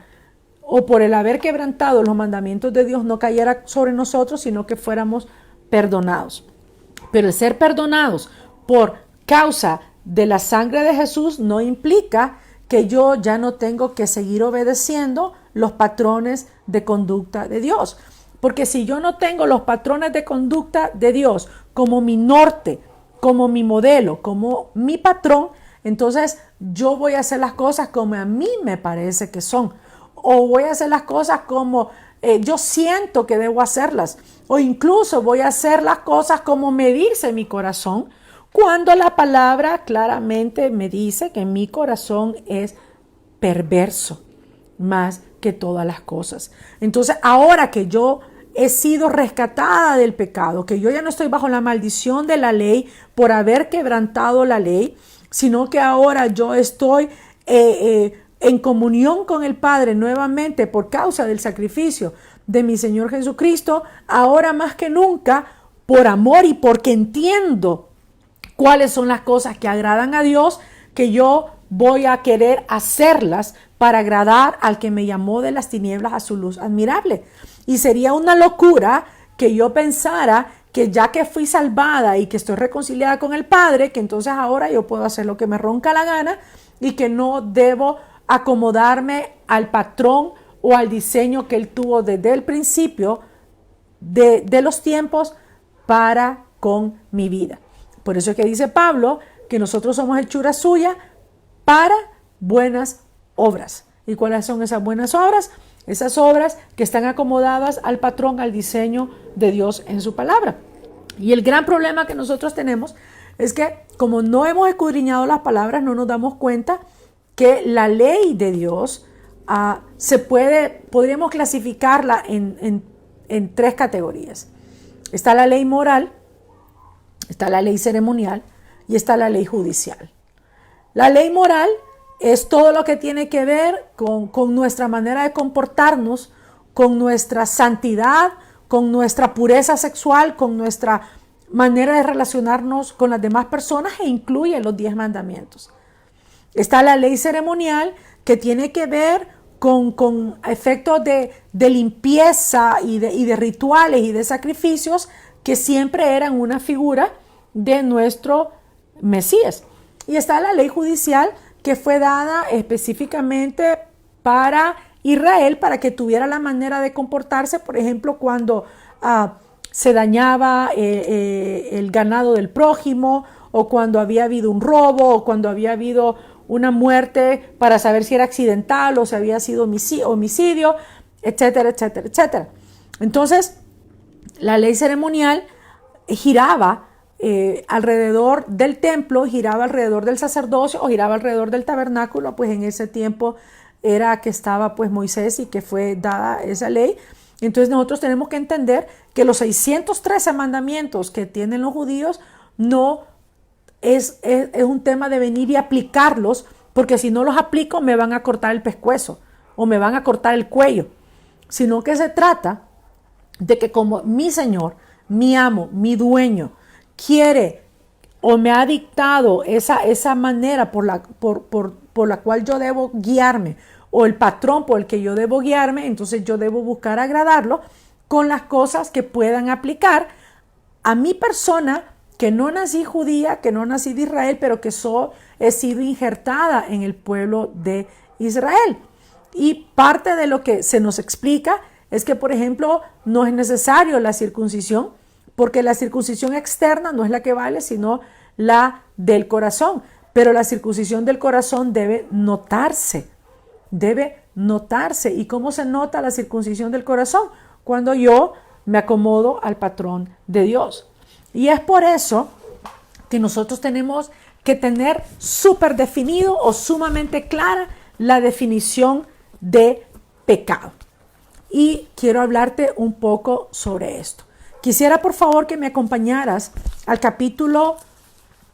o por el haber quebrantado los mandamientos de Dios no cayera sobre nosotros, sino que fuéramos perdonados. Pero el ser perdonados por causa de la sangre de Jesús no implica que yo ya no tengo que seguir obedeciendo los patrones de conducta de Dios. Porque si yo no tengo los patrones de conducta de Dios como mi norte, como mi modelo, como mi patrón, entonces yo voy a hacer las cosas como a mí me parece que son. O voy a hacer las cosas como yo siento que debo hacerlas. O incluso voy a hacer las cosas como me dice mi corazón, cuando la palabra claramente me dice que mi corazón es perverso más que todas las cosas. Entonces, ahora que yo he sido rescatada del pecado, que yo ya no estoy bajo la maldición de la ley por haber quebrantado la ley, sino que ahora yo estoy en comunión con el Padre nuevamente por causa del sacrificio de mi Señor Jesucristo, ahora más que nunca, por amor y porque entiendo cuáles son las cosas que agradan a Dios, que yo voy a querer hacerlas para agradar al que me llamó de las tinieblas a su luz admirable. Y sería una locura que yo pensara que ya que fui salvada y que estoy reconciliada con el Padre, que entonces ahora yo puedo hacer lo que me ronca la gana y que no debo acomodarme al patrón o al diseño que Él tuvo desde el principio de los tiempos para con mi vida. Por eso es que dice Pablo que nosotros somos hechura suya para buenas obras. ¿Y cuáles son esas buenas obras? Esas obras que están acomodadas al patrón, al diseño de Dios en su palabra. Y el gran problema que nosotros tenemos es que como no hemos escudriñado las palabras, no nos damos cuenta que la ley de Dios podríamos clasificarla en tres categorías. Está la ley moral, está la ley ceremonial y está la ley judicial. La ley moral es todo lo que tiene que ver con nuestra manera de comportarnos, con nuestra santidad, con nuestra pureza sexual, con nuestra manera de relacionarnos con las demás personas, e incluye los 10 mandamientos. Está la ley ceremonial, que tiene que ver con efectos de limpieza y de rituales y de sacrificios que siempre eran una figura de nuestro Mesías. Y está la ley judicial, que fue dada específicamente para Israel, para que tuviera la manera de comportarse, por ejemplo, cuando se dañaba el ganado del prójimo, o cuando había habido un robo, o cuando había habido una muerte, para saber si era accidental o si había sido homicidio, etcétera, etcétera, etcétera. Entonces, la ley ceremonial giraba alrededor del templo, giraba alrededor del sacerdocio o giraba alrededor del tabernáculo, pues en ese tiempo era que estaba pues Moisés y que fue dada esa ley. Entonces nosotros tenemos que entender que los 613 mandamientos que tienen los judíos no es un tema de venir y aplicarlos, porque si no los aplico me van a cortar el pescuezo o me van a cortar el cuello, sino que se trata de que como mi Señor, mi amo, mi dueño quiere o me ha dictado esa manera por la cual yo debo guiarme, o el patrón por el que yo debo guiarme, entonces yo debo buscar agradarlo con las cosas que puedan aplicar a mi persona, que no nací judía, que no nací de Israel, pero que he sido injertada en el pueblo de Israel. Y parte de lo que se nos explica es que, por ejemplo, no es necesario la circuncisión, porque la circuncisión externa no es la que vale, sino la del corazón. Pero la circuncisión del corazón debe notarse. ¿Y cómo se nota la circuncisión del corazón? Cuando yo me acomodo al patrón de Dios. Y es por eso que nosotros tenemos que tener súper definido o sumamente clara la definición de pecado. Y quiero hablarte un poco sobre esto. Quisiera por favor que me acompañaras al capítulo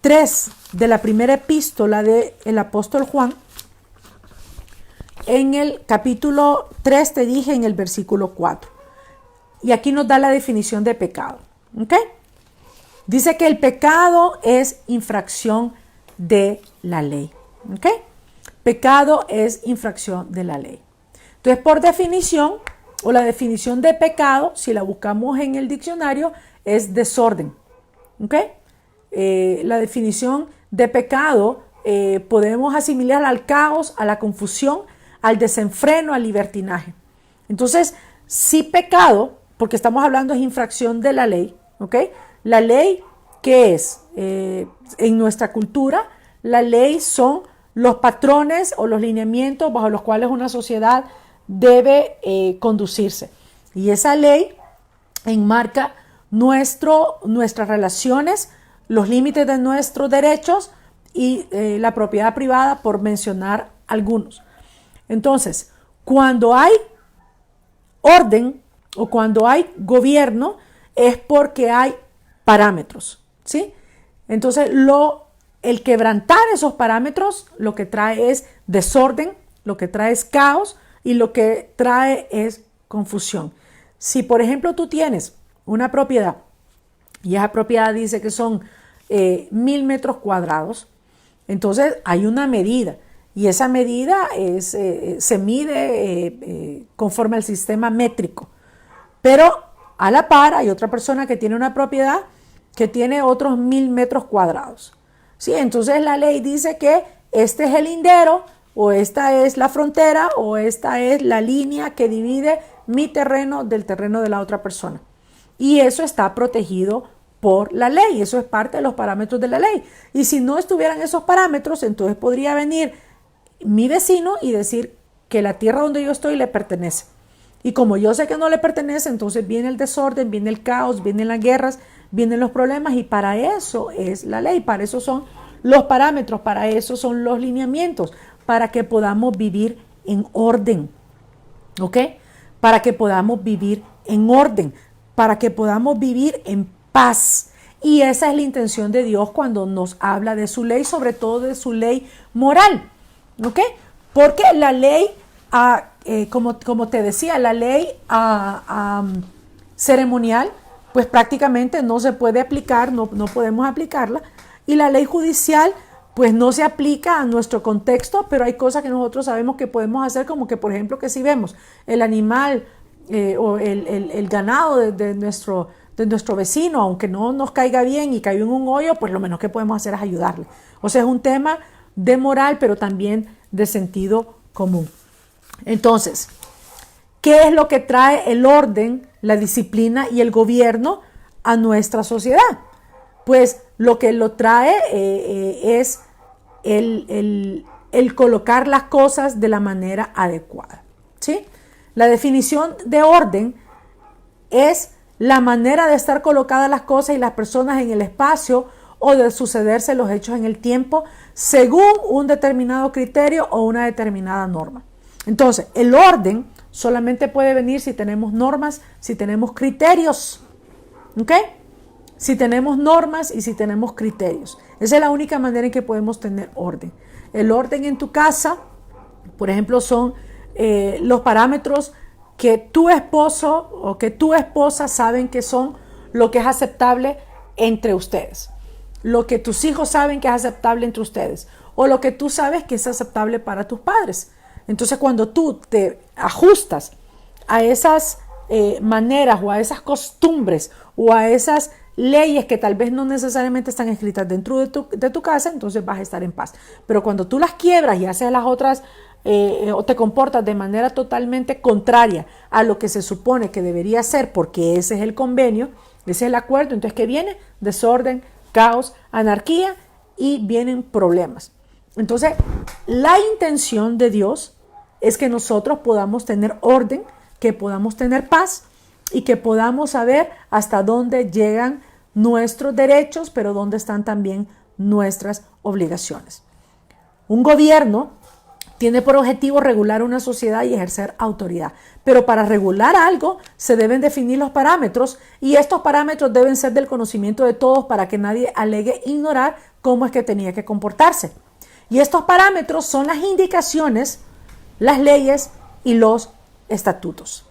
3 de la primera epístola del apóstol Juan. En el capítulo 3 te dije en el versículo 4. Y aquí nos da la definición de pecado. ¿Ok? Dice que el pecado es infracción de la ley. ¿Ok? Pecado es infracción de la ley. Entonces, por definición, o la definición de pecado, si la buscamos en el diccionario, es desorden. ¿Ok? La definición de pecado podemos asimilar al caos, a la confusión, al desenfreno, al libertinaje. Entonces, si pecado, porque estamos hablando de infracción de la ley, ¿ok? La ley, ¿qué es? En nuestra cultura, la ley son los patrones o los lineamientos bajo los cuales una sociedad debe conducirse. Y esa ley enmarca nuestras relaciones, los límites de nuestros derechos y la propiedad privada, por mencionar algunos. Entonces, cuando hay orden o cuando hay gobierno, es porque hay parámetros, ¿sí? Entonces, el quebrantar esos parámetros lo que trae es desorden, lo que trae es caos y lo que trae es confusión. Si, por ejemplo, tú tienes una propiedad y esa propiedad dice que son 1000 metros cuadrados, entonces hay una medida. Y esa medida se mide conforme al sistema métrico. Pero a la par hay otra persona que tiene una propiedad que tiene otros 1000 metros cuadrados. ¿Sí? Entonces la ley dice que este es el lindero, o esta es la frontera, o esta es la línea que divide mi terreno del terreno de la otra persona. Y eso está protegido por la ley. Eso es parte de los parámetros de la ley. Y si no estuvieran esos parámetros, entonces podría venir mi vecino y decir que la tierra donde yo estoy le pertenece. Y como yo sé que no le pertenece, entonces viene el desorden, viene el caos, vienen las guerras, vienen los problemas, y para eso es la ley, para eso son los parámetros, para eso son los lineamientos, para que podamos vivir en orden. ¿Ok? Para que podamos vivir en orden, para que podamos vivir en paz. Y esa es la intención de Dios cuando nos habla de su ley, sobre todo de su ley moral. ¿Ok? Porque la ley, como te decía, la ley ceremonial, pues prácticamente no se puede aplicar, no podemos aplicarla. Y la ley judicial, pues no se aplica a nuestro contexto, pero hay cosas que nosotros sabemos que podemos hacer, como que, por ejemplo, que si vemos el animal o el ganado de nuestro vecino, aunque no nos caiga bien y cayó en un hoyo, pues lo menos que podemos hacer es ayudarle. O sea, es un tema de moral, pero también de sentido común. Entonces, ¿qué es lo que trae el orden, la disciplina y el gobierno a nuestra sociedad? Pues lo que lo trae es el colocar las cosas de la manera adecuada, ¿sí? La definición de orden es la manera de estar colocadas las cosas y las personas en el espacio, o de sucederse los hechos en el tiempo según un determinado criterio o una determinada norma. Entonces, el orden solamente puede venir si tenemos normas, si tenemos criterios. ¿Ok? Si tenemos normas y si tenemos criterios. Esa es la única manera en que podemos tener orden. El orden en tu casa, por ejemplo, son los parámetros que tu esposo o que tu esposa saben que son lo que es aceptable entre ustedes. Lo que tus hijos saben que es aceptable entre ustedes. O lo que tú sabes que es aceptable para tus padres. Entonces, cuando tú te ajustas a esas maneras o a esas costumbres o a esas leyes que tal vez no necesariamente están escritas dentro de tu casa, entonces vas a estar en paz. Pero cuando tú las quiebras y haces las otras o te comportas de manera totalmente contraria a lo que se supone que debería ser, porque ese es el convenio, ese es el acuerdo, entonces ¿qué viene? Desorden, caos, anarquía y vienen problemas. Entonces, la intención de Dios es que nosotros podamos tener orden, que podamos tener paz y que podamos saber hasta dónde llegan nuestros derechos, pero dónde están también nuestras obligaciones. Un gobierno tiene por objetivo regular una sociedad y ejercer autoridad, pero para regular algo se deben definir los parámetros y estos parámetros deben ser del conocimiento de todos para que nadie alegue ignorar cómo es que tenía que comportarse. Y estos parámetros son las indicaciones, las leyes y los estatutos.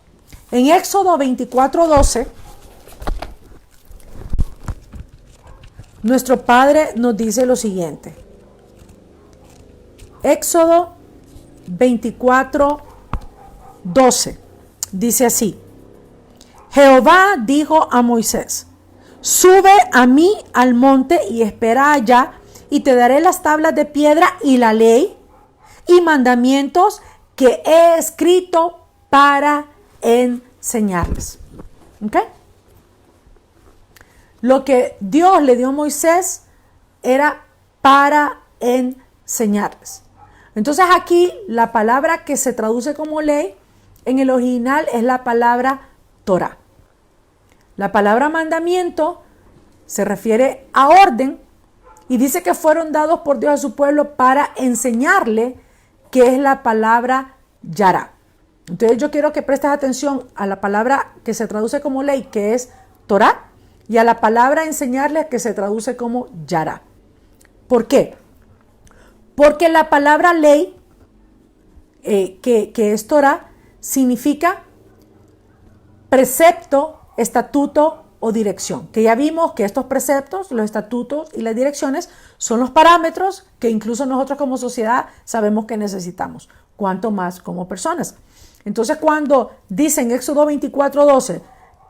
En Éxodo 24:12, nuestro Padre nos dice lo siguiente. Éxodo 24:12 dice así: Jehová dijo a Moisés: sube a mí al monte y espera allá, y te daré las tablas de piedra y la ley y mandamientos que he escrito para enseñarles. ¿Ok? Lo que Dios le dio a Moisés era para enseñarles. Entonces aquí la palabra que se traduce como ley en el original es la palabra Torah. La palabra mandamiento se refiere a orden y dice que fueron dados por Dios a su pueblo para enseñarle, que es la palabra Yará. Entonces yo quiero que prestes atención a la palabra que se traduce como ley, que es Torah, y a la palabra enseñarle, que se traduce como Yará. ¿Por qué? Porque la palabra ley, que es Torah, significa precepto, estatuto o dirección. Que ya vimos que estos preceptos, los estatutos y las direcciones son los parámetros que incluso nosotros como sociedad sabemos que necesitamos, cuanto más como personas. Entonces, cuando dice en Éxodo 24:12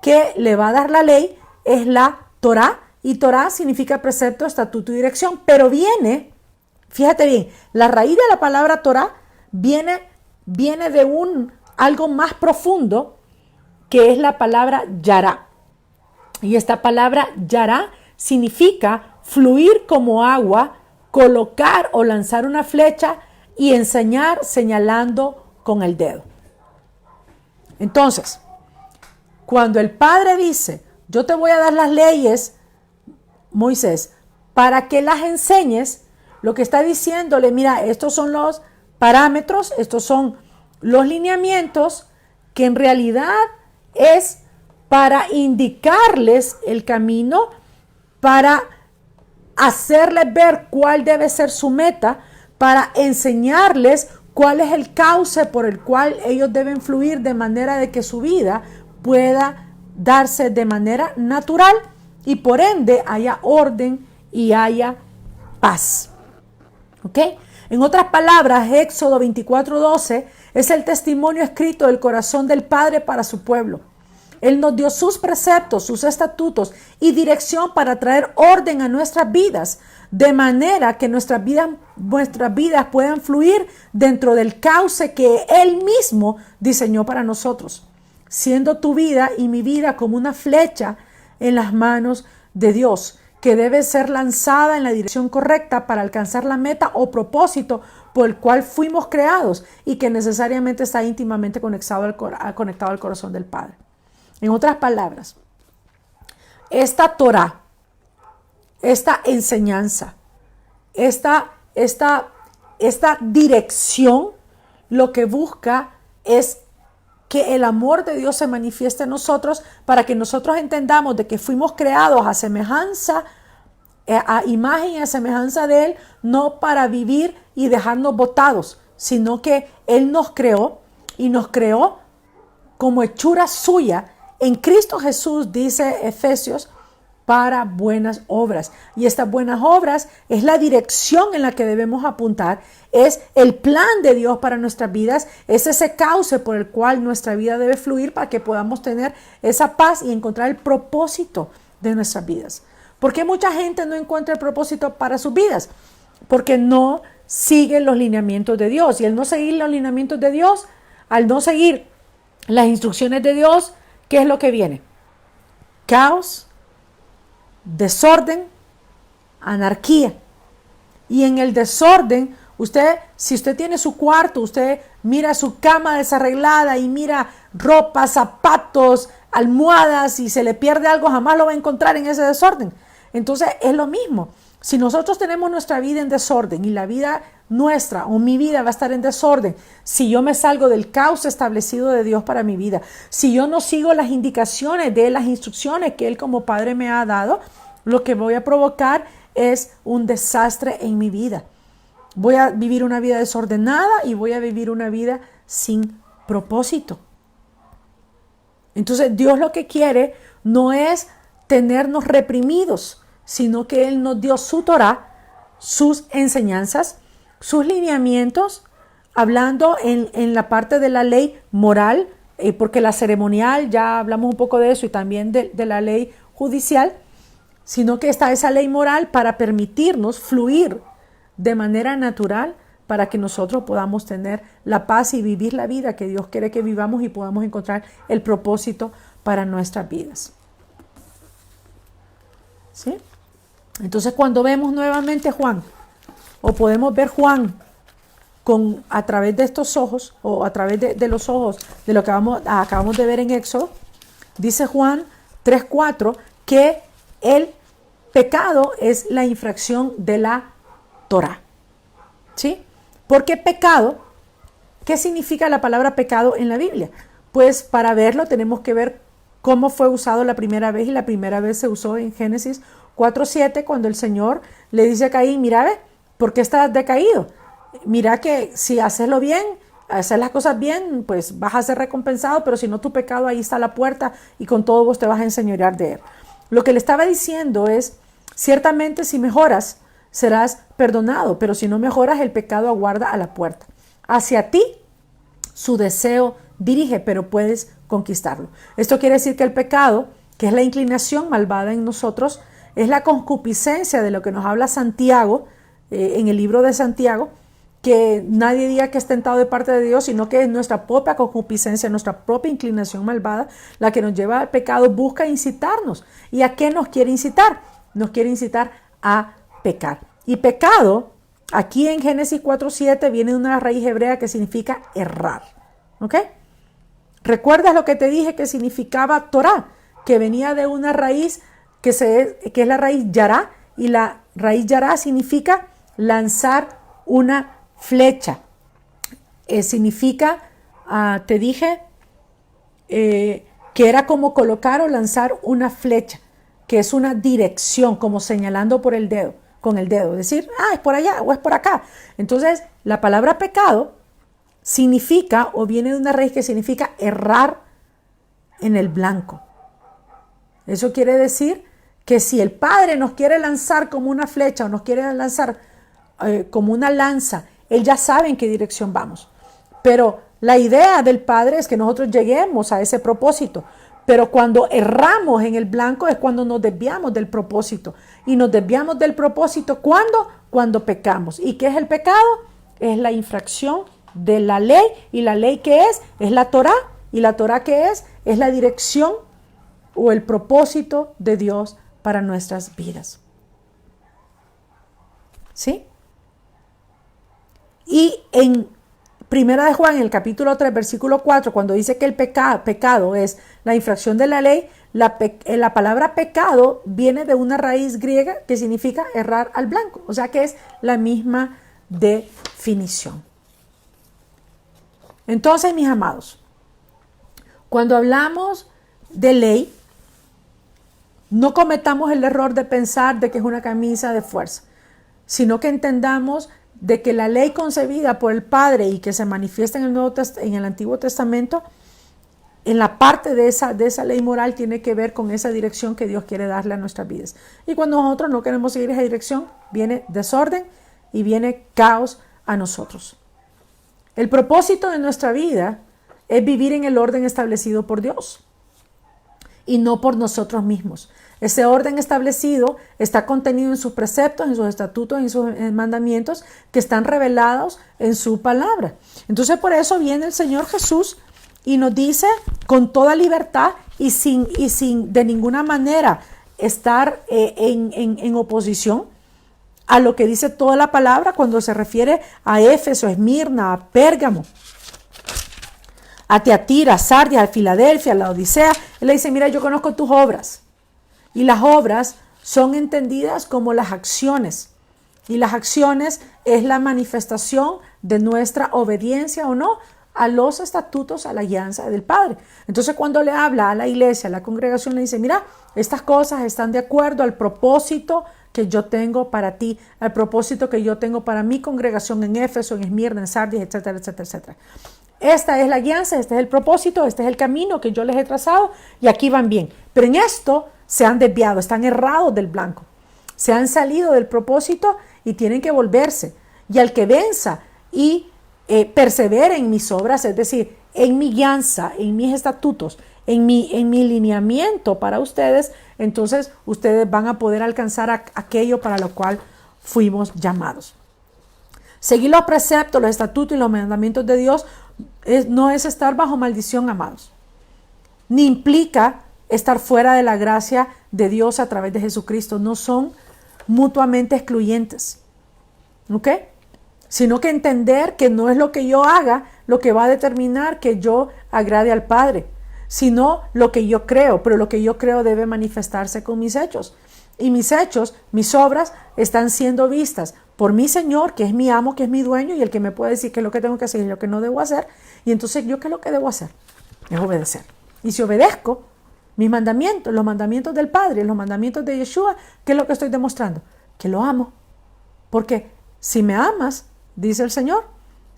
que le va a dar la ley, es la Torah, y Torah significa precepto, estatuto y dirección, pero viene, fíjate bien, la raíz de la palabra Torah viene de algo más profundo, que es la palabra Yará. Y esta palabra Yará significa fluir como agua, colocar o lanzar una flecha y enseñar señalando con el dedo. Entonces, cuando el Padre dice: yo te voy a dar las leyes, Moisés, para que las enseñes, lo que está diciéndole: mira, estos son los parámetros, estos son los lineamientos, que en realidad es para indicarles el camino, para hacerles ver cuál debe ser su meta, para enseñarles cuál es el cauce por el cual ellos deben fluir, de manera de que su vida pueda darse de manera natural y por ende haya orden y haya paz. ¿Ok? En otras palabras, Éxodo 24:12 es el testimonio escrito del corazón del Padre para su pueblo. Él nos dio sus preceptos, sus estatutos y dirección para traer orden a nuestras vidas, de manera que nuestras vidas puedan fluir dentro del cauce que Él mismo diseñó para nosotros, siendo tu vida y mi vida como una flecha en las manos de Dios, que debe ser lanzada en la dirección correcta para alcanzar la meta o propósito por el cual fuimos creados, y que necesariamente está íntimamente conectado al corazón del Padre. En otras palabras, esta Torah, esta enseñanza, esta dirección, lo que busca es que el amor de Dios se manifieste en nosotros, para que nosotros entendamos de que fuimos creados a semejanza, a imagen y a semejanza de Él, no para vivir y dejarnos botados, sino que Él nos creó y nos creó como hechura suya en Cristo Jesús, dice Efesios, para buenas obras. Y estas buenas obras es la dirección en la que debemos apuntar, es el plan de Dios para nuestras vidas, es ese cauce por el cual nuestra vida debe fluir para que podamos tener esa paz y encontrar el propósito de nuestras vidas. ¿Por qué mucha gente no encuentra el propósito para sus vidas? Porque no sigue los lineamientos de Dios. Y al no seguir los lineamientos de Dios, al no seguir las instrucciones de Dios, ¿qué es lo que viene? Caos, desorden, anarquía. Y en el desorden, si usted tiene su cuarto, usted mira su cama desarreglada y mira ropa, zapatos, almohadas, y se le pierde algo, jamás lo va a encontrar en ese desorden. Entonces es lo mismo. Si nosotros tenemos nuestra vida en desorden y la vida nuestra o mi vida va a estar en desorden, si yo me salgo del caos establecido de Dios para mi vida, si yo no sigo las indicaciones de las instrucciones que Él como Padre me ha dado, lo que voy a provocar es un desastre en mi vida. Voy a vivir una vida desordenada y voy a vivir una vida sin propósito. Entonces Dios lo que quiere no es tenernos reprimidos, sino que Él nos dio su Torá, sus enseñanzas, sus lineamientos, hablando en la parte de la ley moral, porque la ceremonial, ya hablamos un poco de eso, y también de la ley judicial, sino que está esa ley moral para permitirnos fluir de manera natural para que nosotros podamos tener la paz y vivir la vida que Dios quiere que vivamos y podamos encontrar el propósito para nuestras vidas. ¿Sí? Entonces, cuando vemos nuevamente Juan, o podemos ver Juan a través de estos ojos, o a través de los ojos de lo que acabamos de ver en Éxodo, dice Juan 3:4 que el pecado es la infracción de la Torá. ¿Sí? Porque pecado, ¿qué significa la palabra pecado en la Biblia? Pues para verlo tenemos que ver cómo fue usado la primera vez, y la primera vez se usó en Génesis 4:7, cuando el Señor le dice a Caín: mira, ve, ¿por qué estás decaído? Mira que si haces lo bien, haces las cosas bien, pues vas a ser recompensado, pero si no, tu pecado ahí está a la puerta y con todo vos te vas a enseñorear de él. Lo que le estaba diciendo es: ciertamente si mejoras, serás perdonado, pero si no mejoras, el pecado aguarda a la puerta. Hacia ti su deseo dirige, pero puedes conquistarlo. Esto quiere decir que el pecado, que es la inclinación malvada en nosotros, es la concupiscencia de lo que nos habla Santiago, en el libro de Santiago, que nadie diga que es tentado de parte de Dios, sino que es nuestra propia concupiscencia, nuestra propia inclinación malvada, la que nos lleva al pecado, busca incitarnos. ¿Y a qué nos quiere incitar? Nos quiere incitar a pecar. Y pecado, aquí en Génesis 4:7, viene de una raíz hebrea que significa errar. ¿Ok? ¿Recuerdas lo que te dije que significaba Torá? Que venía de una raíz que es la raíz yará, y la raíz yará significa lanzar una flecha. Significa, te dije, que era como colocar o lanzar una flecha, que es una dirección, como señalando por el dedo, con el dedo, decir, es por allá o es por acá. Entonces, la palabra pecado significa, o viene de una raíz que significa errar en el blanco. Eso quiere decir que si el Padre nos quiere lanzar como una flecha, o nos quiere lanzar como una lanza, Él ya sabe en qué dirección vamos. Pero la idea del Padre es que nosotros lleguemos a ese propósito. Pero cuando erramos en el blanco es cuando nos desviamos del propósito. Y nos desviamos del propósito, ¿cuándo? Cuando pecamos. ¿Y qué es el pecado? Es la infracción de la ley. ¿Y la ley qué es? Es la Torá. ¿Y la Torá qué es? Es la dirección o el propósito de Dios para nuestras vidas. ¿Sí? Y en Primera de Juan, en el capítulo 3, versículo 4, cuando dice que el pecado es la infracción de la ley, la palabra pecado viene de una raíz griega que significa errar al blanco. O sea que es la misma definición. Entonces, mis amados, Cuando hablamos de ley, no cometamos el error de pensar de que es una camisa de fuerza, sino que entendamos de que la ley concebida por el Padre y que se manifiesta en el Antiguo Testamento, en la parte de esa ley moral tiene que ver con esa dirección que Dios quiere darle a nuestras vidas. Y cuando nosotros no queremos seguir esa dirección, viene desorden y viene caos a nosotros. El propósito de nuestra vida es vivir en el orden establecido por Dios y no por nosotros mismos. Ese orden establecido está contenido en sus preceptos, en sus estatutos, en sus mandamientos que están revelados en su palabra. Entonces por eso viene el Señor Jesús y nos dice con toda libertad y sin de ninguna manera estar en oposición a lo que dice toda la palabra cuando se refiere a Éfeso, a Esmirna, a Pérgamo, a Tiatira, a Sardia, a Filadelfia, a la Odisea. Él le dice, mira, yo conozco tus obras. Y las obras son entendidas como las acciones. Y las acciones es la manifestación de nuestra obediencia o no a los estatutos, a la guianza del Padre. Entonces cuando le habla a la iglesia, a la congregación, le dice, mira, estas cosas están de acuerdo al propósito que yo tengo para ti, al propósito que yo tengo para mi congregación en Éfeso, en Esmirna, en Sardis, etcétera, etcétera, etcétera. Esta es la guianza, este es el propósito, este es el camino que yo les he trazado y aquí van bien. Pero en esto se han desviado, están errados del blanco, se han salido del propósito y tienen que volverse. Y al que venza y persevere en mis obras, es decir, en mi guianza, en mis estatutos, en mi lineamiento para ustedes, entonces ustedes van a poder alcanzar aquello para lo cual fuimos llamados. Seguir los preceptos, los estatutos y los mandamientos de Dios no es estar bajo maldición, amados, ni implica estar fuera de la gracia de Dios a través de Jesucristo. No son mutuamente excluyentes, ¿ok? Sino que entender que no es lo que yo haga lo que va a determinar que yo agrade al Padre, sino lo que yo creo, pero lo que yo creo debe manifestarse con mis hechos. Y mis hechos, mis obras, están siendo vistas por mi Señor, que es mi amo, que es mi dueño, y el que me puede decir qué es lo que tengo que hacer y lo que no debo hacer. Y entonces, ¿yo qué es lo que debo hacer? Es obedecer. Y si obedezco mis mandamientos, los mandamientos del Padre, los mandamientos de Yeshua, ¿qué es lo que estoy demostrando? Que lo amo. Porque si me amas, dice el Señor,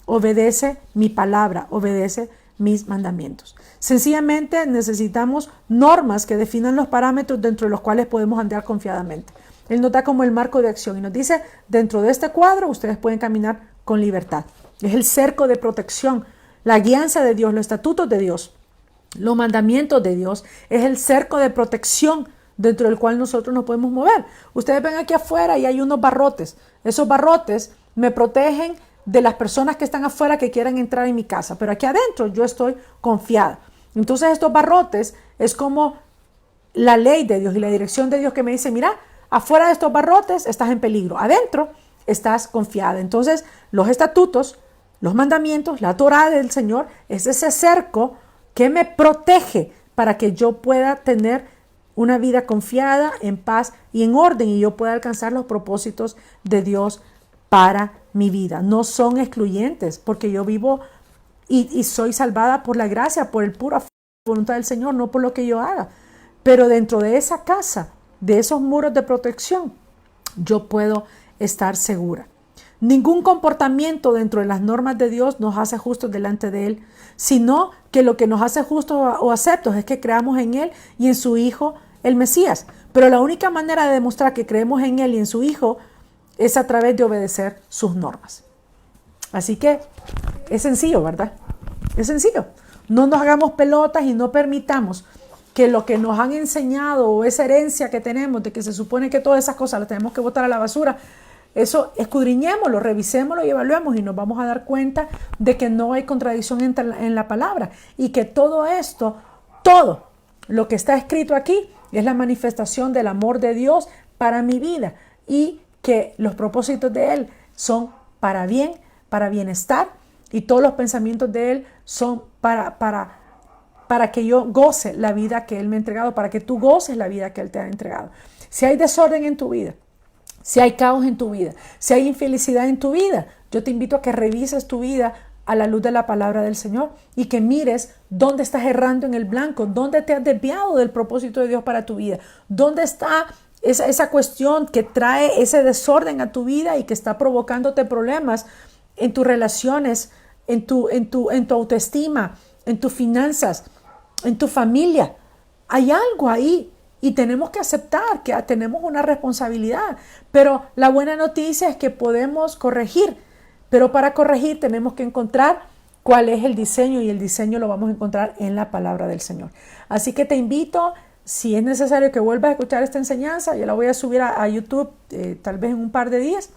obedece mi palabra, obedece mis mandamientos. Sencillamente necesitamos normas que definan los parámetros dentro de los cuales podemos andar confiadamente. Él nos da como el marco de acción y nos dice, dentro de este cuadro ustedes pueden caminar con libertad. Es el cerco de protección, la guianza de Dios, los estatutos de Dios, los mandamientos de Dios, es el cerco de protección dentro del cual nosotros nos podemos mover. Ustedes ven aquí afuera y hay unos barrotes. Esos barrotes me protegen de las personas que están afuera que quieran entrar en mi casa, pero aquí adentro yo estoy confiada. Entonces estos barrotes es como la ley de Dios y la dirección de Dios que me dice, mira, afuera de estos barrotes estás en peligro, adentro estás confiada. Entonces los estatutos, los mandamientos, la Torah del Señor es ese cerco que me protege para que yo pueda tener una vida confiada, en paz y en orden, y yo pueda alcanzar los propósitos de Dios para mi vida. No son excluyentes, porque yo vivo y soy salvada por la gracia, por el pura voluntad del Señor, no por lo que yo haga. Pero dentro de esa casa, de esos muros de protección, yo puedo estar segura. Ningún comportamiento dentro de las normas de Dios nos hace justos delante de Él, sino que lo que nos hace justos o aceptos es que creamos en Él y en su Hijo, el Mesías. Pero la única manera de demostrar que creemos en Él y en su Hijo es a través de obedecer sus normas. Así que es sencillo, ¿verdad? Es sencillo. No nos hagamos pelotas y no permitamos que lo que nos han enseñado o esa herencia que tenemos de que se supone que todas esas cosas las tenemos que botar a la basura, eso escudriñémoslo, revisémoslo y evaluemos y nos vamos a dar cuenta de que no hay contradicción en la palabra y que todo esto, todo lo que está escrito aquí es la manifestación del amor de Dios para mi vida y que los propósitos de Él son para bien, para bienestar y todos los pensamientos de Él son para que yo goce la vida que Él me ha entregado, para que tú goces la vida que Él te ha entregado. Si hay desorden en tu vida, si hay caos en tu vida, si hay infelicidad en tu vida, yo te invito a que revises tu vida a la luz de la palabra del Señor y que mires dónde estás errando en el blanco, dónde te has desviado del propósito de Dios para tu vida, dónde está esa cuestión que trae ese desorden a tu vida y que está provocándote problemas en tus relaciones, en tu autoestima, en tus finanzas, en tu familia. Hay algo ahí y tenemos que aceptar que tenemos una responsabilidad. Pero la buena noticia es que podemos corregir. Pero para corregir tenemos que encontrar cuál es el diseño y el diseño lo vamos a encontrar en la palabra del Señor. Así que te invito, si es necesario que vuelvas a escuchar esta enseñanza, yo la voy a subir a YouTube tal vez en un par de días,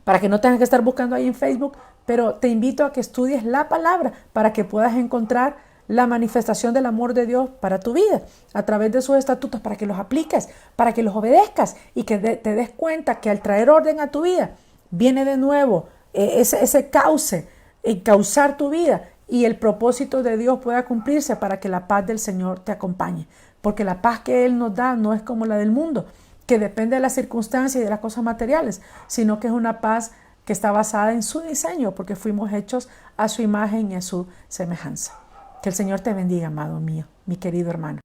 para que no tengas que estar buscando ahí en Facebook, pero te invito a que estudies la palabra para que puedas encontrar la manifestación del amor de Dios para tu vida a través de sus estatutos, para que los apliques, para que los obedezcas y que te des cuenta que al traer orden a tu vida viene de nuevo ese cauce, encauzar tu vida y el propósito de Dios pueda cumplirse para que la paz del Señor te acompañe. Porque la paz que Él nos da no es como la del mundo, que depende de las circunstancias y de las cosas materiales, sino que es una paz que está basada en su diseño, porque fuimos hechos a su imagen y a su semejanza. Que el Señor te bendiga, amado mío, mi querido hermano.